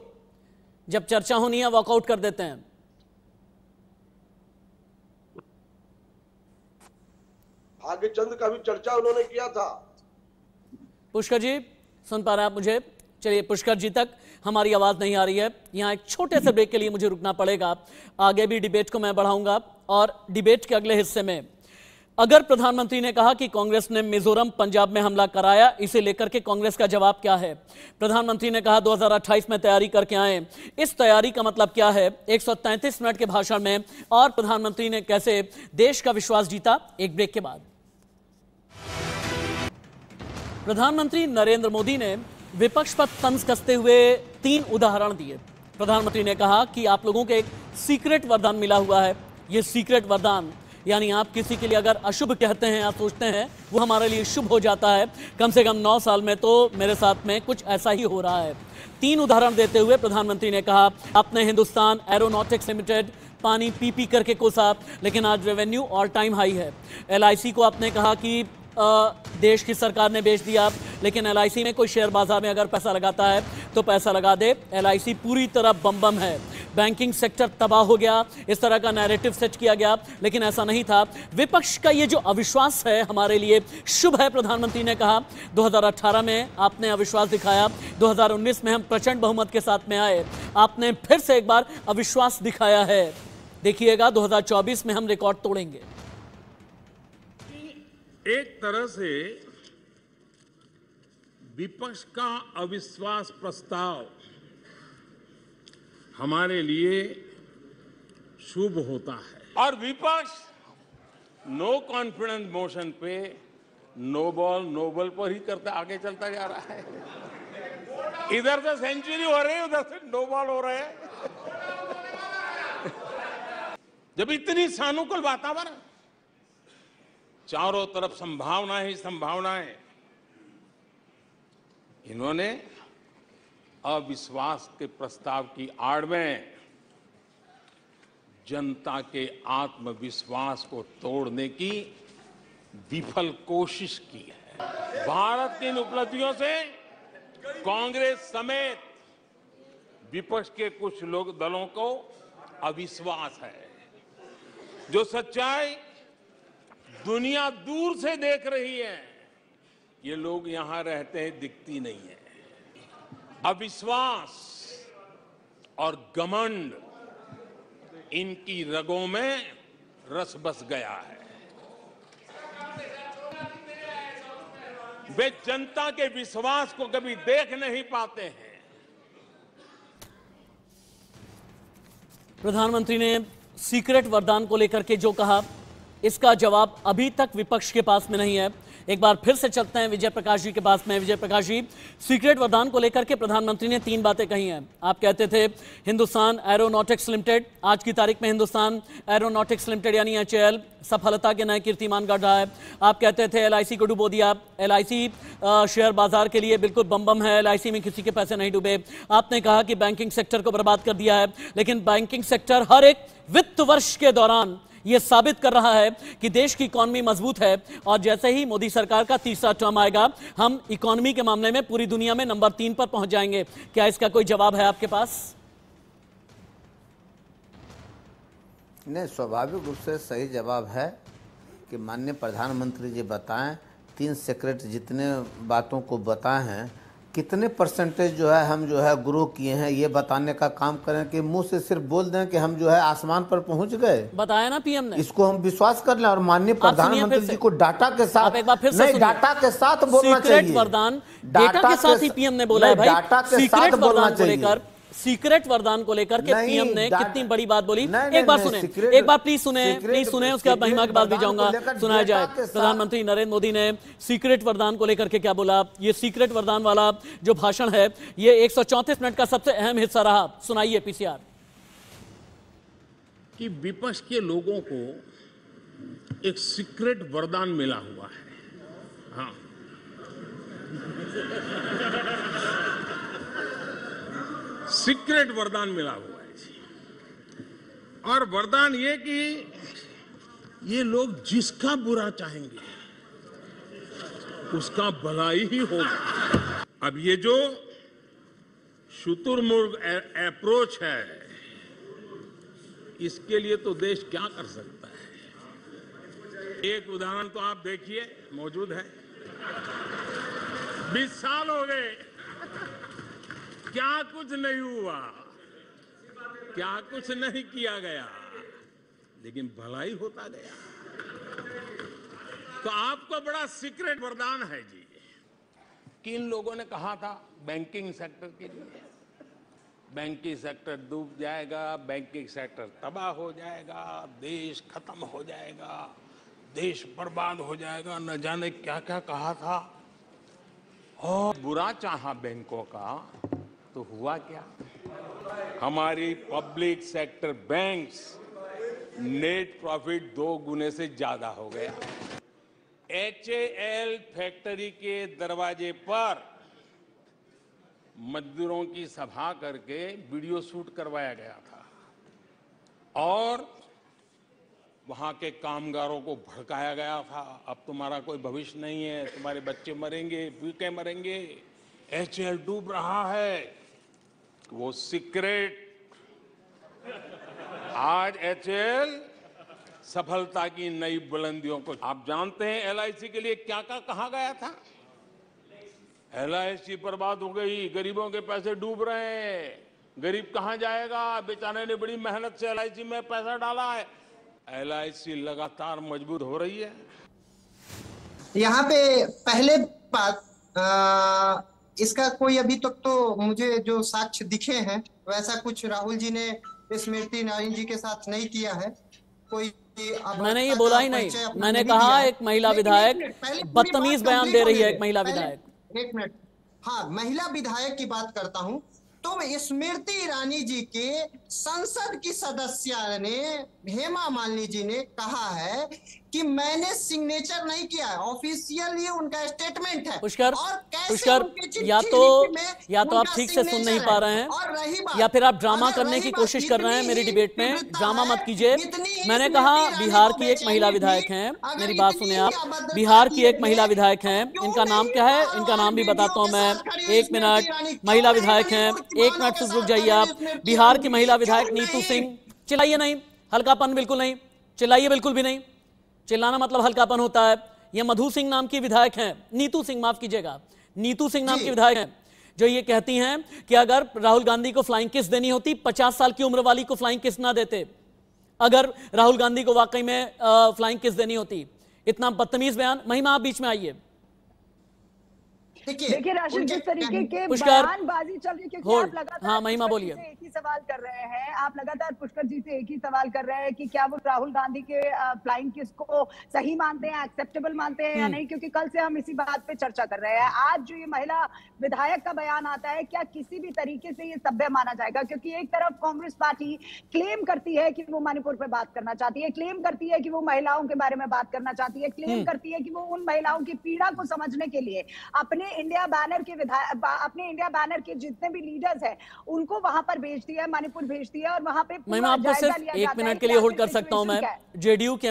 Speaker 1: जब चर्चा होनी है वॉकआउट कर देते हैं।
Speaker 10: भाग्य चंद का भी चर्चा उन्होंने किया था,
Speaker 1: पुष्कर जी सुन पा रहे हैं आप मुझे? चलिए, पुष्कर जी तक हमारी आवाज नहीं आ रही है। यहाँ एक छोटे से ब्रेक के लिए मुझे रुकना पड़ेगा। आगे भी डिबेट को मैं बढ़ाऊंगा और डिबेट के अगले हिस्से में अगर प्रधानमंत्री ने कहा कि कांग्रेस ने मिजोरम पंजाब में हमला कराया, इसे लेकर के कांग्रेस का जवाब क्या है? प्रधानमंत्री ने कहा 2028 में तैयारी करके आए, इस तैयारी का मतलब क्या है? 133 मिनट के भाषण में और प्रधानमंत्री ने कैसे देश का विश्वास जीता, एक ब्रेक के बाद। प्रधानमंत्री नरेंद्र मोदी ने विपक्ष पर तंज कसते हुए 3 उदाहरण दिए। प्रधानमंत्री ने कहा कि आप लोगों को एक सीक्रेट वरदान मिला हुआ है। यह सीक्रेट वरदान यानी आप किसी के लिए अगर अशुभ कहते हैं या सोचते हैं, वो हमारे लिए शुभ हो जाता है। कम से कम 9 साल में तो मेरे साथ में कुछ ऐसा ही हो रहा है। 3 उदाहरण देते हुए प्रधानमंत्री ने कहा, आपने हिंदुस्तान एरोनॉटिक्स लिमिटेड पानी पी पी करके कोसा, लेकिन आज रेवेन्यू ऑल टाइम हाई है। LIC को आपने कहा कि देश की सरकार ने बेच दिया, लेकिन LIC में कोई शेयर बाजार में अगर पैसा लगाता है तो पैसा लगा दे। LIC पूरी तरह बम है। बैंकिंग सेक्टर तबाह हो गया, इस तरह का नैरेटिव सेट किया गया, लेकिन ऐसा नहीं था। विपक्ष का ये जो अविश्वास है हमारे लिए शुभ है। प्रधानमंत्री ने कहा 2018 में आपने अविश्वास दिखाया, 2019 में हम प्रचंड बहुमत के साथ में आए, आपने फिर से एक बार अविश्वास दिखाया है। देखिएगा 2024 में हम रिकॉर्ड तोड़ेंगे।
Speaker 4: एक तरह से विपक्ष का अविश्वास प्रस्ताव हमारे लिए शुभ होता है और विपक्ष नो कॉन्फिडेंस मोशन पे नो बॉल पर ही करता आगे चलता जा रहा है। इधर से सेंचुरी हो रही है, उधर से नो बॉल हो रहे हैं। जब इतनी सानुकूल वातावरण, चारों तरफ संभावनाएं ही संभावनाएं, इन्होंने अविश्वास के प्रस्ताव की आड़ में जनता के आत्मविश्वास को तोड़ने की विफल कोशिश की है। भारत की इन उपलब्धियों से कांग्रेस समेत विपक्ष के कुछ लोग दलों को अविश्वास है। जो सच्चाई दुनिया दूर से देख रही है, ये लोग यहां रहते हैं दिखती नहीं है। अविश्वास और घमंड इनकी रगों में रस बस गया है। वे जनता के विश्वास को कभी देख नहीं पाते हैं।
Speaker 1: प्रधानमंत्री ने सीक्रेट वरदान को लेकर के जो कहा, इसका जवाब अभी तक विपक्ष के पास में नहीं है। एक बार फिर से चलते हैं विजय प्रकाश जी के पास में। विजय प्रकाश जी, सीक्रेट वरदान को लेकर के प्रधानमंत्री ने 3 बातें कही हैं। आप कहते थे हिंदुस्तान एरोनॉटिक्स लिमिटेड, आज की तारीख में हिंदुस्तान एरोनॉटिक्स लिमिटेड यानी HAL सफलता के नए कीर्तिमान गढ़ रहा है। आप कहते थे LIC को डुबो दिया, LIC शेयर बाजार के लिए बिल्कुल बम है, LIC में किसी के पैसे नहीं डूबे। आपने कहा कि बैंकिंग सेक्टर को बर्बाद कर दिया है, लेकिन बैंकिंग सेक्टर हर एक वित्त वर्ष के दौरान यह साबित कर रहा है कि देश की इकोनॉमी मजबूत है और जैसे ही मोदी सरकार का तीसरा टर्म आएगा, हम इकोनॉमी के मामले में पूरी दुनिया में नंबर 3 पर पहुंच जाएंगे। क्या इसका कोई जवाब है आपके पास?
Speaker 9: नहीं, स्वाभाविक रूप से सही जवाब है कि माननीय प्रधानमंत्री जी बताएं, 3 सीक्रेट जितने बातों को बताए हैं, कितने परसेंटेज जो है हम जो है ग्रो किए हैं, ये बताने का काम करें कि मुंह से सिर्फ बोल दें कि हम जो है आसमान पर पहुंच गए।
Speaker 1: बताया ना पीएम ने,
Speaker 9: इसको हम विश्वास कर लें और माननीय प्रधानमंत्री जी को डाटा के साथ,
Speaker 1: एक बार फिर से
Speaker 9: नहीं, डाटा के साथ बोलना चाहिए।
Speaker 1: सीक्रेट वरदान डाटा के साथ ही पीएम ने बोला है भाई।
Speaker 9: डाटा के साथ बोलना चाहिए।
Speaker 1: सीक्रेट वरदान को लेकर के पीएम ने कितनी बड़ी बात बोली। एक बार सुने, एक बार प्लीज सुने, उसके बाद महिमा के बाद भी जाऊंगा, सुनाया जाए। प्रधानमंत्री नरेंद्र मोदी ने सीक्रेट वरदान को लेकर के क्या बोला। ये सीक्रेट वरदान वाला जो भाषण है, ये 134 मिनट का सबसे अहम हिस्सा रहा। सुनाइए पीसीआर।
Speaker 4: कि विपक्ष के लोगों को एक सीक्रेट वरदान मिला हुआ है। हाँ, सीक्रेट वरदान मिला हुआ है। और वरदान ये कि ये लोग जिसका बुरा चाहेंगे उसका भला ही होगा। अब ये जो शुतुरमुर्ग अप्रोच है, इसके लिए तो देश क्या कर सकता है। एक उदाहरण तो आप देखिए, मौजूद है। 20 साल हो गए, क्या कुछ नहीं हुआ, क्या कुछ नहीं किया गया, लेकिन भलाई होता गया। तो आपको बड़ा सीक्रेट वरदान है जी कि इन लोगों ने कहा था बैंकिंग सेक्टर के लिए, बैंकिंग सेक्टर डूब जाएगा, बैंकिंग सेक्टर तबाह हो जाएगा, देश खत्म हो जाएगा, देश बर्बाद हो जाएगा, न जाने क्या क्या कहा था। और बुरा चाहा बैंकों का तो हुआ क्या? हमारी public sector banks net profit 2 गुने से ज्यादा हो गया। HAL फैक्ट्री के दरवाजे पर मजदूरों की सभा करके वीडियो शूट करवाया गया था और वहां के कामगारों को भड़काया गया था, अब तुम्हारा कोई भविष्य नहीं है, तुम्हारे बच्चे मरेंगे, भूखे मरेंगे, HAL डूब रहा है। वो सीक्रेट आज HAL सफलता की नई बुलंदियों को, आप जानते हैं LIC के लिए क्या क्या कहा गया था? LIC बर्बाद हो गई, गरीबों के पैसे डूब रहे हैं, गरीब कहां जाएगा, बेचारे ने बड़ी मेहनत से LIC में पैसा डाला है। LIC लगातार मजबूत हो रही है।
Speaker 7: यहाँ पे पहले बात इसका कोई अभी तक तो मुझे जो साक्ष्य दिखे हैं वैसा कुछ राहुल जी ने स्मृति ईरानी जी के साथ नहीं किया है। कोई
Speaker 1: मैंने ये बोला ही नहीं, मैंने कहा एक महिला विधायक बदतमीज बयान दे रही है। एक महिला विधायक,
Speaker 7: एक मिनट, हाँ महिला विधायक की बात करता हूं तो स्मृति ईरानी जी के संसद की सदस्य ने, हेमा मालिनी जी ने कहा है कि मैंने सिग्नेचर नहीं किया है, ऑफिशियल ये उनका स्टेटमेंट है।
Speaker 1: पुष्कर, या तो आप ठीक से सुन नहीं पा रहे हैं या फिर आप ड्रामा करने की कोशिश कर रहे हैं। मेरी डिबेट में ड्रामा मत कीजिए। मैंने कहा बिहार की एक महिला विधायक हैं, मेरी बात सुने आप, बिहार की एक महिला विधायक हैं, इनका नाम क्या है, इनका नाम भी बताता हूं मैं, 1 मिनट। महिला विधायक हैं, 1 मिनट से रुक जाइए आप। बिहार की महिला विधायक नीतू सिंह, चिल्लाइए नहीं, हल्कापन बिल्कुल नहीं, चिल्लाइए बिल्कुल भी नहीं, चिल्लाना मतलब हल्कापन होता है। ये मधु सिंह नाम की विधायक हैं, नीतू सिंह माफ कीजिएगा, नीतू सिंह नाम की विधायक हैं, जो ये कहती हैं कि अगर राहुल गांधी को फ्लाइंग किस देनी होती 50 साल की उम्र वाली को फ्लाइंग किस ना देते, अगर राहुल गांधी को वाकई में फ्लाइंग किस देनी होती। इतना बदतमीज बयान। महिमा आप बीच में आइए।
Speaker 12: देखिए राशिद, जिस तरीके के बयानबाजी चल रही है, क्योंकि आप लगातार
Speaker 1: महिमा बोलिए,
Speaker 12: एक ही सवाल कर रहे हैं, आप लगातार पुष्कर जी से एक ही सवाल कर रहे हैं कि क्या वो राहुल गांधी के फ्लाइंग किस को सही मानते हैं, एक्सेप्टेबल मानते हैं या नहीं, क्योंकि कल से हम इसी बात पे चर्चा कर रहे हैं। आज जो ये महिला विधायक का बयान आता है, क्या किसी भी तरीके से ये सभ्य माना जाएगा? क्योंकि एक तरफ कांग्रेस पार्टी क्लेम करती है कि वो मणिपुर पे बात करना चाहती है, क्लेम करती है कि वो महिलाओं के बारे में बात करना चाहती है, क्लेम करती है कि वो उन महिलाओं की पीड़ा को समझने के लिए अपने इंडिया बैनर के जितने भी लीडर्स हैं उनको वहां पर भेजती है, मणिपुर भेजती है, और वहां पे
Speaker 1: मैं आपको सिर्फ 1 मिनट के लिए होल्ड कर सकता हूं। मैं जेडीयू के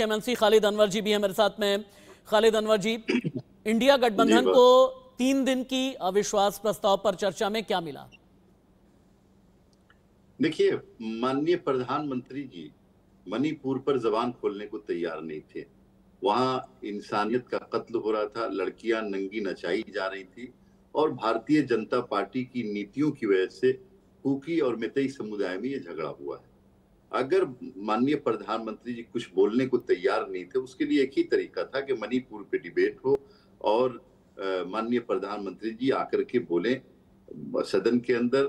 Speaker 1: एमएलसी खालिद अनवर जी भी है मेरे साथ में। खालिद अनवर जी, इंडिया गठबंधन को 3 दिन की अविश्वास प्रस्ताव पर चर्चा में क्या मिला?
Speaker 13: देखिए, माननीय प्रधानमंत्री जी मणिपुर पर जबान खोलने को तैयार नहीं थे। वहां इंसानियत का कत्ल हो रहा था, लड़कियां नंगी नचाई जा रही थी और भारतीय जनता पार्टी की नीतियों की वजह से कुकी और मैतेई समुदाय में ये झगड़ा हुआ है। अगर माननीय प्रधानमंत्री जी कुछ बोलने को तैयार नहीं थे, उसके लिए एक ही तरीका था कि मणिपुर पे डिबेट हो और माननीय प्रधानमंत्री जी आकर के बोले सदन के अंदर,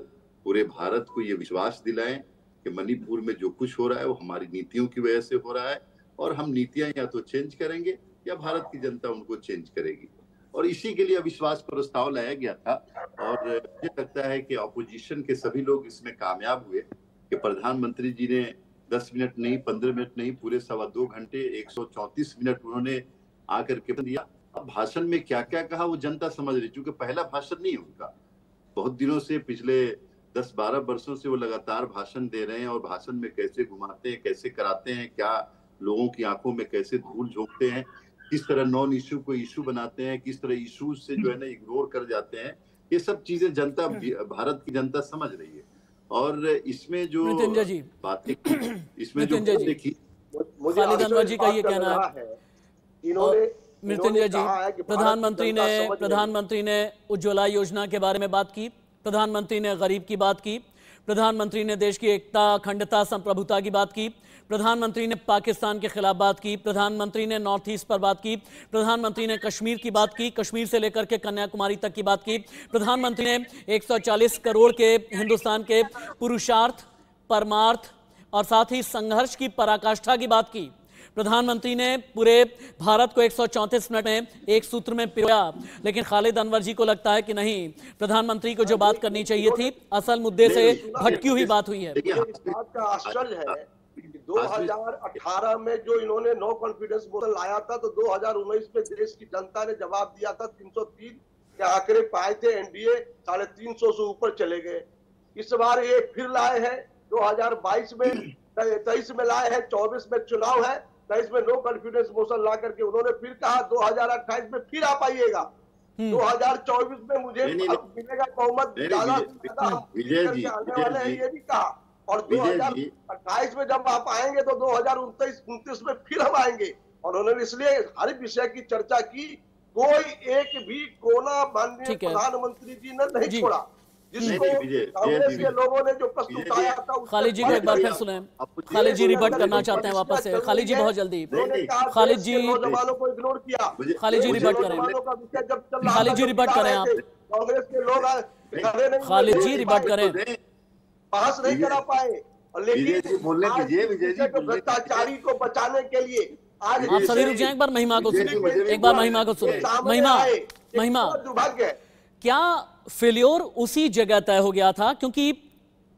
Speaker 13: पूरे भारत को ये विश्वास दिलाएं कि मणिपुर में जो कुछ हो रहा है वो हमारी नीतियों की वजह से हो रहा है और हम नीतियां या तो चेंज करेंगे या भारत की जनता उनको चेंज करेगी। और इसी के लिए अविश्वास प्रस्ताव लाया गया था और मुझे लगता है कि ऑपोजिशन के सभी लोग इसमें कामयाब हुए कि प्रधानमंत्री जी ने 10 मिनट नहीं, 15 मिनट नहीं, पूरे 2.25 घंटे 134 मिनट उन्होंने आकर के दिया। अब भाषण में क्या क्या कहा वो जनता समझ रही, क्योंकि पहला भाषण नहीं उनका, बहुत दिनों से, पिछले 10-12 वर्षों से वो लगातार भाषण दे रहे हैं और भाषण में कैसे घुमाते हैं, कैसे कराते हैं, क्या लोगों की आंखों में कैसे धूल झोंकते हैं, किस तरह नॉन इश्यू को इश्यू बनाते हैं, किस तरह इश्यूज से जो है ना इग्नोर कर जाते हैं, ये सब चीजें जनता, भारत की जनता समझ रही है। और इसमें जो बातें इसमें जो देखी,
Speaker 10: खालिद अनवर जी का ये कहना है, इन्होंने
Speaker 1: मृत्युंजय जी, प्रधानमंत्री ने उज्ज्वला योजना के बारे में बात की, प्रधानमंत्री ने गरीब की बात की, प्रधानमंत्री ने देश की एकता, अखंडता, संप्रभुता की बात की, प्रधानमंत्री ने पाकिस्तान के खिलाफ बात की, प्रधानमंत्री ने नॉर्थ ईस्ट पर बात की, प्रधानमंत्री ने कश्मीर की बात की, कश्मीर से लेकर के कन्याकुमारी तक की बात की, प्रधानमंत्री ने 140 करोड़ के हिंदुस्तान के पुरुषार्थ, परमार्थ और साथ ही संघर्ष की पराकाष्ठा की बात की। प्रधानमंत्री ने पूरे भारत को 134 मिनट में एक सूत्र में पिरोया, लेकिन खालिद अनवर जी को लगता है कि नहीं, प्रधानमंत्री को जो बात करनी चाहिए थी असल मुद्दे से भटकी हुई बात हुई है।
Speaker 10: इस बात का आश्चर्य है कि 2018 में जो इन्होंने नो कॉन्फिडेंस मोशन लाया था, तो 2019 में देश की जनता ने जवाब दिया था। 303 के आंकड़े पाए थे, एनडीए 350 से ऊपर चले गए। इस बार ये फिर लाए हैं, 2022 में 23 में लाए हैं, 24 में चुनाव है, 23 में नो कॉन्फिडेंस मोशन ला करके उन्होंने फिर कहा 2028 में फिर आप आइएगा, 2024 में मुझे मिलेगा बहुमत ज्यादा
Speaker 13: विजय जी
Speaker 10: आने वाले हैं, ये भी कहा। और 2028 में जब आप आएंगे तो 2029 में फिर हम आएंगे। और उन्होंने इसलिए हर विषय की चर्चा की, कोई एक भी कोना माननीय प्रधानमंत्री जी ने नहीं छोड़ा। जिसको कांग्रेस के लोगों ने जो प्रश्न उठाया था,
Speaker 1: खालिद जी को एक बार फिर सुने। खालिद जी रिबट करना चाहते हैं वापस से। खालिद जी बहुत जल्दी। खालिद जी,
Speaker 10: नौजवानों को इग्नोर किया।
Speaker 1: खालिद जी रिबट करें। खालिद जी रिबट करें आप।
Speaker 10: कांग्रेस के लोग
Speaker 1: खालिद जी रिबट करें।
Speaker 10: बहस नहीं करा पाए, लेकिन भ्रष्टाचारी को बचाने के लिए आज
Speaker 1: आप सभी रुक जाएं। एक बार महिमा को सुने, एक बार महिमा को सुने। महिमा,
Speaker 10: दुर्भाग्य है।
Speaker 1: क्या फेल्योर उसी जगह तय हो गया था? क्योंकि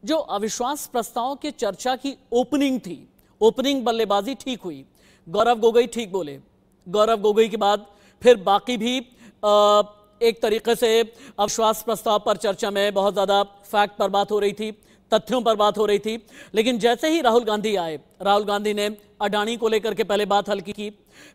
Speaker 1: जो अविश्वास प्रस्ताव के चर्चा की ओपनिंग थी, ओपनिंग बल्लेबाजी ठीक हुई, गौरव गोगोई ठीक बोले, गौरव गोगोई के बाद फिर बाकी भी एक तरीके से अविश्वास प्रस्ताव पर चर्चा में बहुत ज्यादा फैक्ट पर बात हो रही थी, तथ्यों पर बात हो रही थी। लेकिन जैसे ही राहुल गांधी आए, राहुल गांधी ने अडानी को लेकर के पहले बात हल्की की,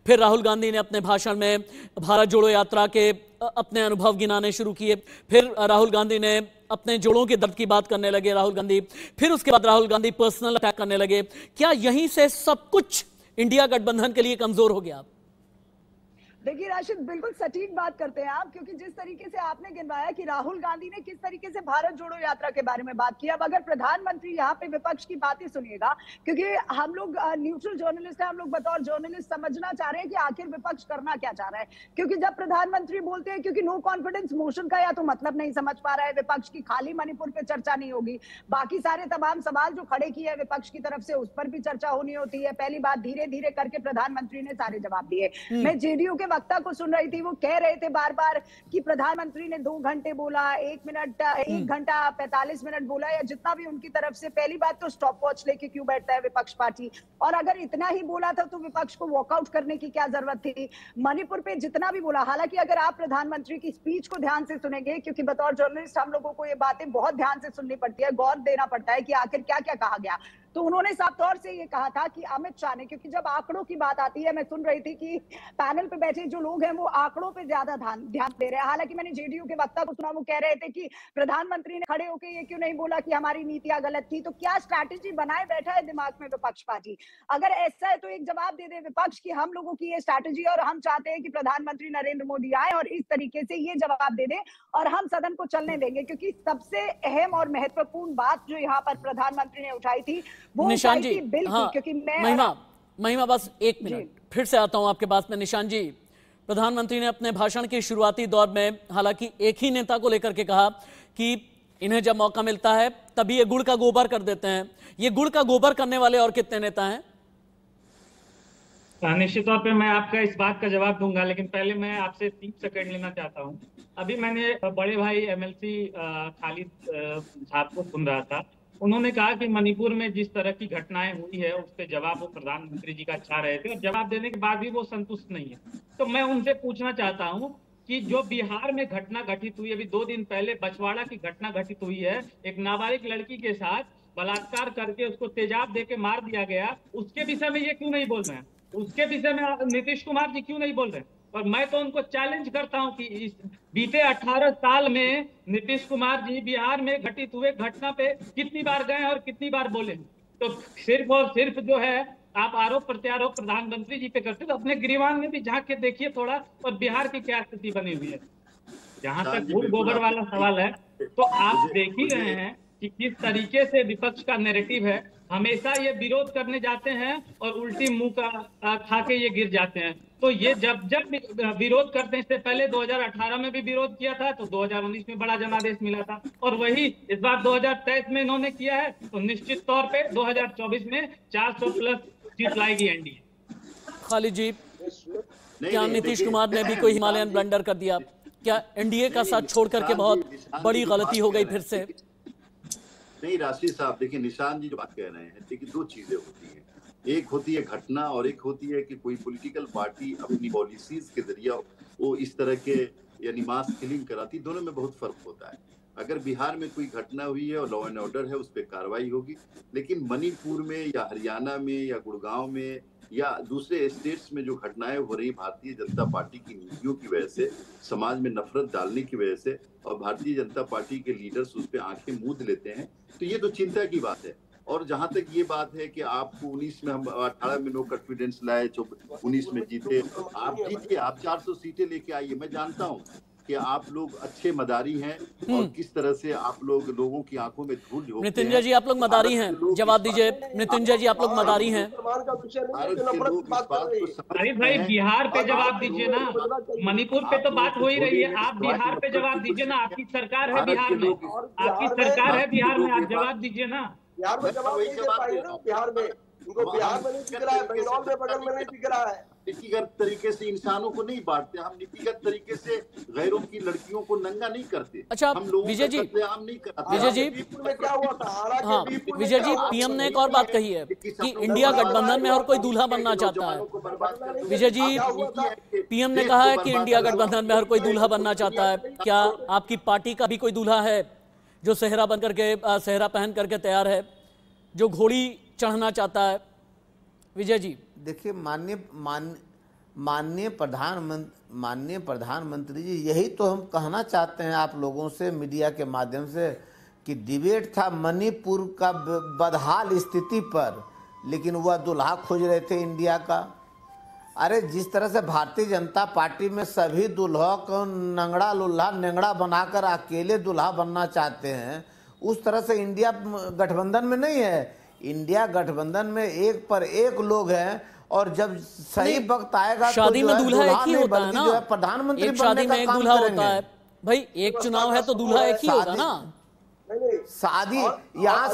Speaker 1: फिर राहुल गांधी ने अपने भाषण में भारत जोड़ो यात्रा के अपने अनुभव गिनाने शुरू किए, फिर राहुल गांधी ने अपने जोड़ों के दर्द की बात करने लगे राहुल गांधी, फिर उसके बाद राहुल गांधी पर्सनल अटैक करने लगे। क्या यहीं से सब कुछ इंडिया गठबंधन के लिए कमजोर हो गया?
Speaker 12: देखिए राशिद, बिल्कुल सटीक बात करते हैं आप, क्योंकि जिस तरीके से आपने गिनवाया कि राहुल गांधी ने किस तरीके से भारत जोड़ो यात्रा के बारे में बात की। अब अगर प्रधानमंत्री यहाँ पे विपक्ष की बातें सुनिएगा, क्योंकि हम लोग न्यूट्रल जर्नलिस्ट हैं, हम लोग बतौर जर्नलिस्ट समझना चाह रहे हैं कि आखिर विपक्ष करना क्या चाह रहा है। क्योंकि जब प्रधानमंत्री बोलते हैं, क्योंकि नो कॉन्फिडेंस मोशन का या तो मतलब नहीं समझ पा रहा है विपक्ष की, खाली मणिपुर पे चर्चा नहीं होगी, बाकी सारे तमाम सवाल जो खड़े किए विपक्ष की तरफ से उस पर भी चर्चा होनी होती है। पहली बात, धीरे धीरे करके प्रधानमंत्री ने सारे जवाब दिए। मैं जेडीयू के वक्ता को सुन रही थी, वो कह रहे थे बार बार कि प्रधानमंत्री ने 2 घंटे बोला, 1 घंटा 45 मिनट बोला, या जितना भी उनकी तरफ से। पहली बात तो स्टॉप वॉच लेके क्यों बैठता है विपक्ष पार्टी, और अगर इतना ही बोला था तो विपक्ष को वॉकआउट करने की क्या जरूरत थी। मणिपुर पे जितना भी बोला, हालांकि अगर आप प्रधानमंत्री की स्पीच को ध्यान से सुनेंगे, क्योंकि बतौर जर्नलिस्ट हम लोगों को ये बातें बहुत ध्यान से सुननी पड़ती है, गौर देना पड़ता है कि आखिर क्या क्या कहा गया, तो उन्होंने साफ तौर से ये कहा था कि अमित शाह ने, क्योंकि जब आंकड़ों की बात आती है, मैं सुन रही थी कि पैनल पे बैठे जो लोग हैं वो आंकड़ों पे ज्यादा ध्यान दे रहे हैं। हालांकि मैंने जेडीयू के वक्ता को सुना, वो कह रहे थे कि प्रधानमंत्री ने खड़े होकर ये क्यों नहीं बोला कि हमारी नीतियां गलत थी। तो क्या स्ट्रैटेजी बनाए बैठा है दिमाग में विपक्ष पार्टी? अगर ऐसा है तो एक जवाब दे दे विपक्ष की हम लोगों की ये स्ट्रैटेजी, और हम चाहते हैं कि प्रधानमंत्री नरेंद्र मोदी आए और इस तरीके से ये जवाब दे दे और हम सदन को चलने देंगे। क्योंकि सबसे अहम और महत्वपूर्ण बात जो यहाँ पर प्रधानमंत्री ने उठाई थी वो
Speaker 1: निशान जी,
Speaker 12: हाँ, क्योंकि
Speaker 1: महिमा बस 1 मिनट फिर से आता हूं आपके पास में। निशान जी, प्रधानमंत्री ने अपने भाषण के शुरुआती दौर में हालांकि एक ही नेता को लेकर के कहा कि इन्हें जब मौका मिलता है तभी ये गुड़ का गोबर कर देते हैं। ये गुड़ का गोबर करने वाले और कितने नेता हैं?
Speaker 8: निश्चित तौर पे मैं आपका इस बात का जवाब दूंगा, लेकिन पहले मैं आपसे 3 सेकंड लेना चाहता हूं। अभी मैंने बड़े भाई एमएलसी खालिद साहब को सुन रहा था, उन्होंने कहा कि मणिपुर में जिस तरह की घटनाएं हुई है उस पे जवाब वो प्रधानमंत्री जी का चाह रहे थे, और जवाब देने के बाद भी वो संतुष्ट नहीं है। तो मैं उनसे पूछना चाहता हूं कि जो बिहार में घटना घटित हुई, अभी 2 दिन पहले बछवाड़ा की घटना घटित हुई है, एक नाबालिग लड़की के साथ बलात्कार करके उसको तेजाब देके मार दिया गया, उसके विषय में ये क्यों नहीं बोल रहे हैं? उसके विषय में नीतीश कुमार जी क्यों नहीं बोल रहे हैं? और मैं तो उनको चैलेंज करता हूं कि इस बीते 18 साल में नीतीश कुमार जी बिहार में घटित हुए घटना पे कितनी बार गए और कितनी बार बोले। तो सिर्फ और सिर्फ जो है आप आरोप प्रत्यारोप प्रधानमंत्री जी पे करते तो अपने गिरिवान में भी झांक के देखिए थोड़ा, और बिहार की क्या स्थिति बनी हुई है। जहां तक भूल गोबर वाला सवाल है, तो आप देख ही रहे हैं कि किस तरीके से विपक्ष का नैरेटिव है। हमेशा ये विरोध करने जाते हैं और उल्टी मुंह का खा के ये गिर जाते हैं। तो ये जब विरोध करते हैं, इससे पहले 2018 में भी विरोध किया था, तो 2019 में बड़ा जनादेश मिला था, और वही इस बार 2023 में इन्होंने किया है, तो निश्चित तौर पे 2024 में 400 प्लस सीट लाएगी एनडीए।
Speaker 1: खालिद जी, क्या नीतीश कुमार ने भी कोई हिमालयन ब्लंडर कर दिया? क्या एनडीए का साथ छोड़ करके बहुत बड़ी गलती हो गई फिर से?
Speaker 13: नहीं राशिद साहब, देखिए निशान जी जो बात कह रहे हैं, देखिए दो चीजें होती हैं, एक होती है घटना और एक होती है कि कोई पॉलिटिकल पार्टी अपनी पॉलिसीज के जरिए वो इस तरह के यानी मास किलिंग कराती, दोनों में बहुत फर्क होता है। अगर बिहार में कोई घटना हुई है और लॉ एंड ऑर्डर है, उस पर कार्रवाई होगी, लेकिन मणिपुर में या हरियाणा में या गुड़गांव में या दूसरे स्टेट्स में जो घटनाएं हो रही भारतीय जनता पार्टी की नीतियों की वजह से, समाज में नफरत डालने की वजह से, और भारतीय जनता पार्टी के लीडर्स उस पर आंखें मूंद लेते हैं, तो ये तो चिंता की बात है। और जहां तक ये बात है कि आपको 19 में हम 18 में नो कॉन्फिडेंस लाए, जो 19 में जीते, आप जीतिए, आप 400 सीटें लेके आइए। मैं जानता हूँ कि आप लोग अच्छे मदारी हैं और किस तरह से आप लोगों की आंखों में धूल झोंकते हैं।
Speaker 1: मृत्युंजय जी, आप लोग मदारी हैं, जवाब दीजिए। मृत्युंजय जी, आप लोग मदारी हैं।
Speaker 8: अरे भाई, बिहार पे जवाब दीजिए ना, मणिपुर पे तो बात हो ही रही है, आप बिहार पे जवाब दीजिए ना। आपकी सरकार है बिहार में, आपकी सरकार है बिहार में, आप जवाब दीजिए ना।
Speaker 10: बिहार में जवाब नहीं दे पाएंगे ना, बिहार में उनको बिहार में नहीं दिख रहा है, बंगाल में बगल में नहीं दिख रहा है।
Speaker 13: नीतिगत तरीके से इंसानों को नहीं बांटते हम, नीतिगत तरीके से गैरों की लड़कियों को नंगा नहीं करते।
Speaker 1: अच्छा
Speaker 13: हम लोगों
Speaker 1: विजय जी,
Speaker 13: विजय
Speaker 1: जी हाँ, विजय जी, पीएम ने एक और बात कही है कि इंडिया गठबंधन में और कोई दूल्हा बनना चाहता है। विजय जी, पीएम ने कहा है कि इंडिया गठबंधन में हर कोई दूल्हा बनना चाहता है। क्या आपकी पार्टी का भी कोई दूल्हा है जो सेहरा बन करके, सेहरा पहन करके तैयार है, जो घोड़ी चढ़ना चाहता है? विजय जी,
Speaker 9: देखिए माननीय प्रधानमंत्री जी, यही तो हम कहना चाहते हैं आप लोगों से मीडिया के माध्यम से कि डिबेट था मणिपुर का बदहाल स्थिति पर, लेकिन वह दुल्हा खोज रहे थे इंडिया का। अरे जिस तरह से भारतीय जनता पार्टी में सभी दुल्हा को नंगड़ा लुल्हा नेंगड़ा बनाकर अकेले दुल्हा बनना चाहते हैं, उस तरह से इंडिया गठबंधन में नहीं है। इंडिया गठबंधन में एक पर एक लोग हैं, और जब सही वक्त आएगा
Speaker 1: शादी में दूल्हा एक ही होता है ना,
Speaker 9: जो है प्रधानमंत्री
Speaker 1: शादी में एक दूल्हा होता है भाई, एक चुनाव है तो दूल्हा एक ही होगा ना।
Speaker 9: शादी यहाँ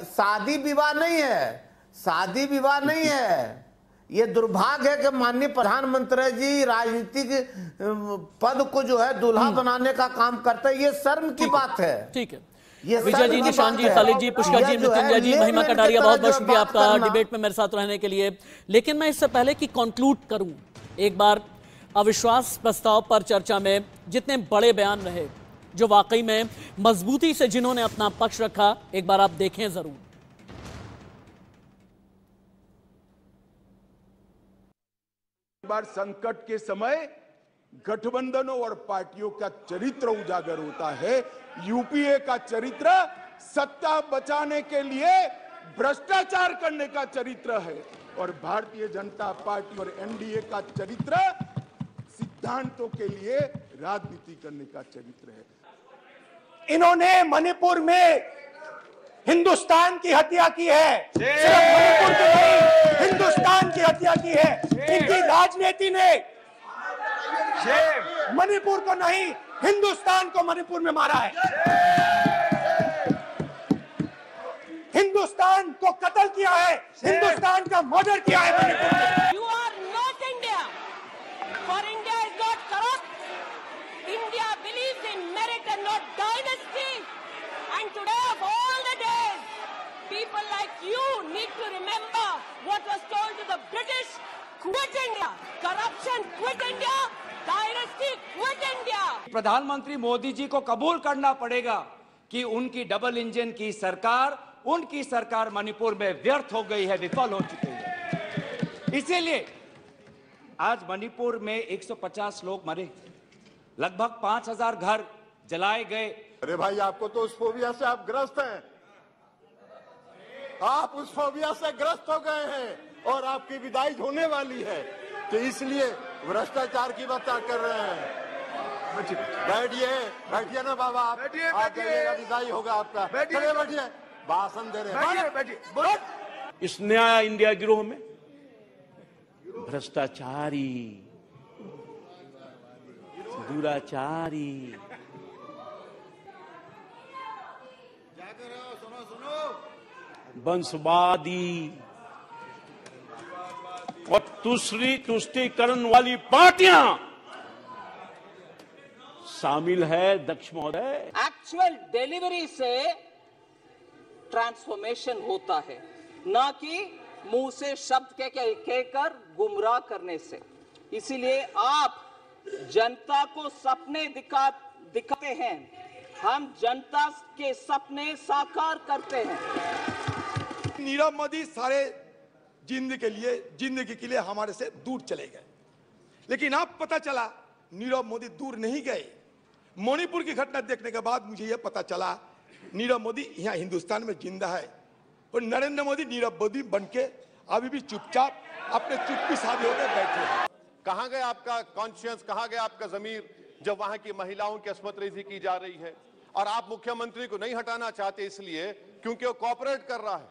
Speaker 9: शादी विवाह नहीं है, शादी विवाह नहीं है। ये दुर्भाग्य है कि माननीय प्रधानमंत्री जी राजनीतिक पद को जो है दूल्हा बनाने का काम करते हैं, ये शर्म की बात है।
Speaker 1: ठीक है, विजय जी, निशान जी, खालिद जी, पुष्कर जी, मृत्युंजय जी, महिमा कटारिया, बहुत बहुत शुक्रिया आपका डिबेट में मेरे साथ रहने के लिए। लेकिन मैं इससे पहले कि कंक्लूड करूं, एक बार अविश्वास प्रस्ताव पर चर्चा में जितने बड़े बयान रहे, जो वाकई में मजबूती से जिन्होंने अपना पक्ष रखा, एक बार आप देखें जरूर।
Speaker 6: बार संकट के समय गठबंधनों और पार्टियों का चरित्र उजागर होता है। यूपीए का चरित्र सत्ता बचाने के लिए भ्रष्टाचार करने का चरित्र है, और भारतीय जनता पार्टी और एनडीए का चरित्र सिद्धांतों के लिए राजनीति करने का चरित्र है।
Speaker 2: इन्होंने मणिपुर में हिंदुस्तान की हत्या की है, सिर्फ मणिपुर की नहीं, हिंदुस्तान की हत्या की है। इनकी राजनीति ने मणिपुर को नहीं, हिंदुस्तान को मणिपुर में मारा है। हिंदुस्तान को कत्ल किया है, हिंदुस्तान का मर्डर किया है मणिपुर में।
Speaker 14: You are not India. For India is not corrupt. India believes in merit and not dynasty. And today of all the days, people like you need to remember what was told to the British. Quit India. Corruption, quit India. Dynasty quit India.
Speaker 15: प्रधानमंत्री मोदी जी को कबूल करना पड़ेगा कि उनकी double engine की सरकार, उनकी सरकार मणिपुर में व्यर्थ हो गई है, विफल हो चुकी है। इसीलिए आज मणिपुर में 150 लोग मरे, लगभग 5000 घर जलाए गए।
Speaker 6: अरे भाई, आपको तो उस फोबिया से आप ग्रस्त हैं, आप उस फोबिया से ग्रस्त हो गए हैं।
Speaker 16: और आपकी विदाई होने वाली है, तो इसलिए भ्रष्टाचार की बात कर रहे हैं। बैठिए ना बाबा, आप जाइएगा, विदाई होगा आपका। बैठिए, भाषण दे रहे हैं।
Speaker 17: इस नया इंडिया गिरोह में भ्रष्टाचारी, दुराचारी, वंशवादी और तुष्टीकरण वाली पार्टियां शामिल है। दक्ष महोदय,
Speaker 18: एक्चुअल डिलीवरी से ट्रांसफॉर्मेशन होता है, ना कि मुंह से शब्द कहकर गुमराह करने से। इसीलिए आप जनता को सपने दिखाते हैं, हम जनता के सपने साकार करते हैं।
Speaker 5: नीरव मोदी सारे जिंदगी के लिए हमारे से दूर चले गए, लेकिन अब पता चला नीरव मोदी दूर नहीं गए। मणिपुर की घटना देखने के बाद मुझे यह पता चला नीरव मोदी यहाँ हिंदुस्तान में जिंदा है, और नरेंद्र मोदी नीरव मोदी बनके अभी भी चुपचाप अपने चुप्पी साधे होकर बैठे हैं।
Speaker 16: कहाँ गया आपका कॉन्शियस, कहाँ गया आपका जमीर, जब वहां की महिलाओं की अस्मतरेजी की जा रही है? और आप मुख्यमंत्री को नहीं हटाना चाहते इसलिए क्योंकि वो कोऑपरेट कर रहा है।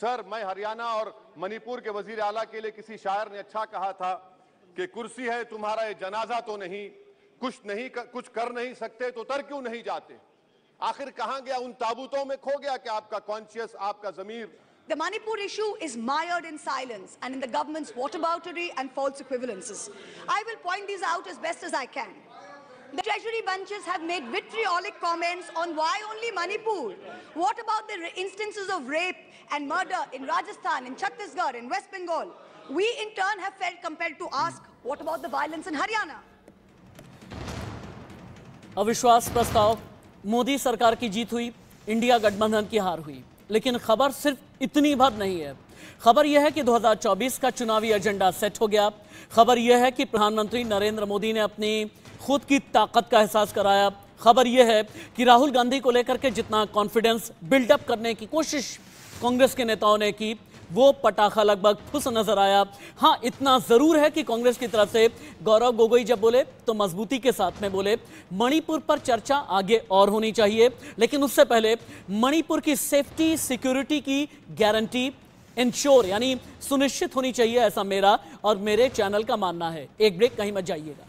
Speaker 16: सर, मैं हरियाणा और मणिपुर के वजीर आला के लिए किसी शायर ने अच्छा कहा था कि कुर्सी है तुम्हारा ये जनाजा तो नहीं, कुछ कर नहीं सकते तो उतर क्यों नहीं जाते? आखिर कहां गया? उन ताबूतों में खो गया क्या आपका कॉन्शियस, आपका जमीर?
Speaker 12: The Manipur issue is mired in silence and in the government's whataboutery and false equivalences. I will point these out as best as I can. The treasury bunches have made vitriolic comments on why only Manipur. What about the instances of rape and murder in Rajasthan, in Chhattisgarh, in West Bengal? We in turn have felt compelled to ask, what about the violence in Haryana?
Speaker 1: अविश्वास प्रस्ताव, मोदी सरकार की जीत हुई, India गठबंधन की हार हुई। लेकिन खबर सिर्फ इतनी भर नहीं है। खबर यह है कि 2024 का चुनावी एजेंडा सेट हो गया। खबर यह है कि प्रधानमंत्री नरेंद्र मोदी ने अपनी खुद की ताकत का एहसास कराया। खबर यह है कि राहुल गांधी को लेकर के जितना कॉन्फिडेंस बिल्डअप करने की कोशिश कांग्रेस के नेताओं ने की, वो पटाखा लगभग फुस नजर आया। हाँ, इतना जरूर है कि कांग्रेस की तरफ से गौरव गोगोई जब बोले तो मजबूती के साथ में बोले। मणिपुर पर चर्चा आगे और होनी चाहिए, लेकिन उससे पहले मणिपुर की सेफ्टी सिक्योरिटी की गारंटी इंश्योर यानी सुनिश्चित होनी चाहिए, ऐसा मेरा और मेरे चैनल का मानना है। एक ब्रेक, कहीं मत जाइएगा।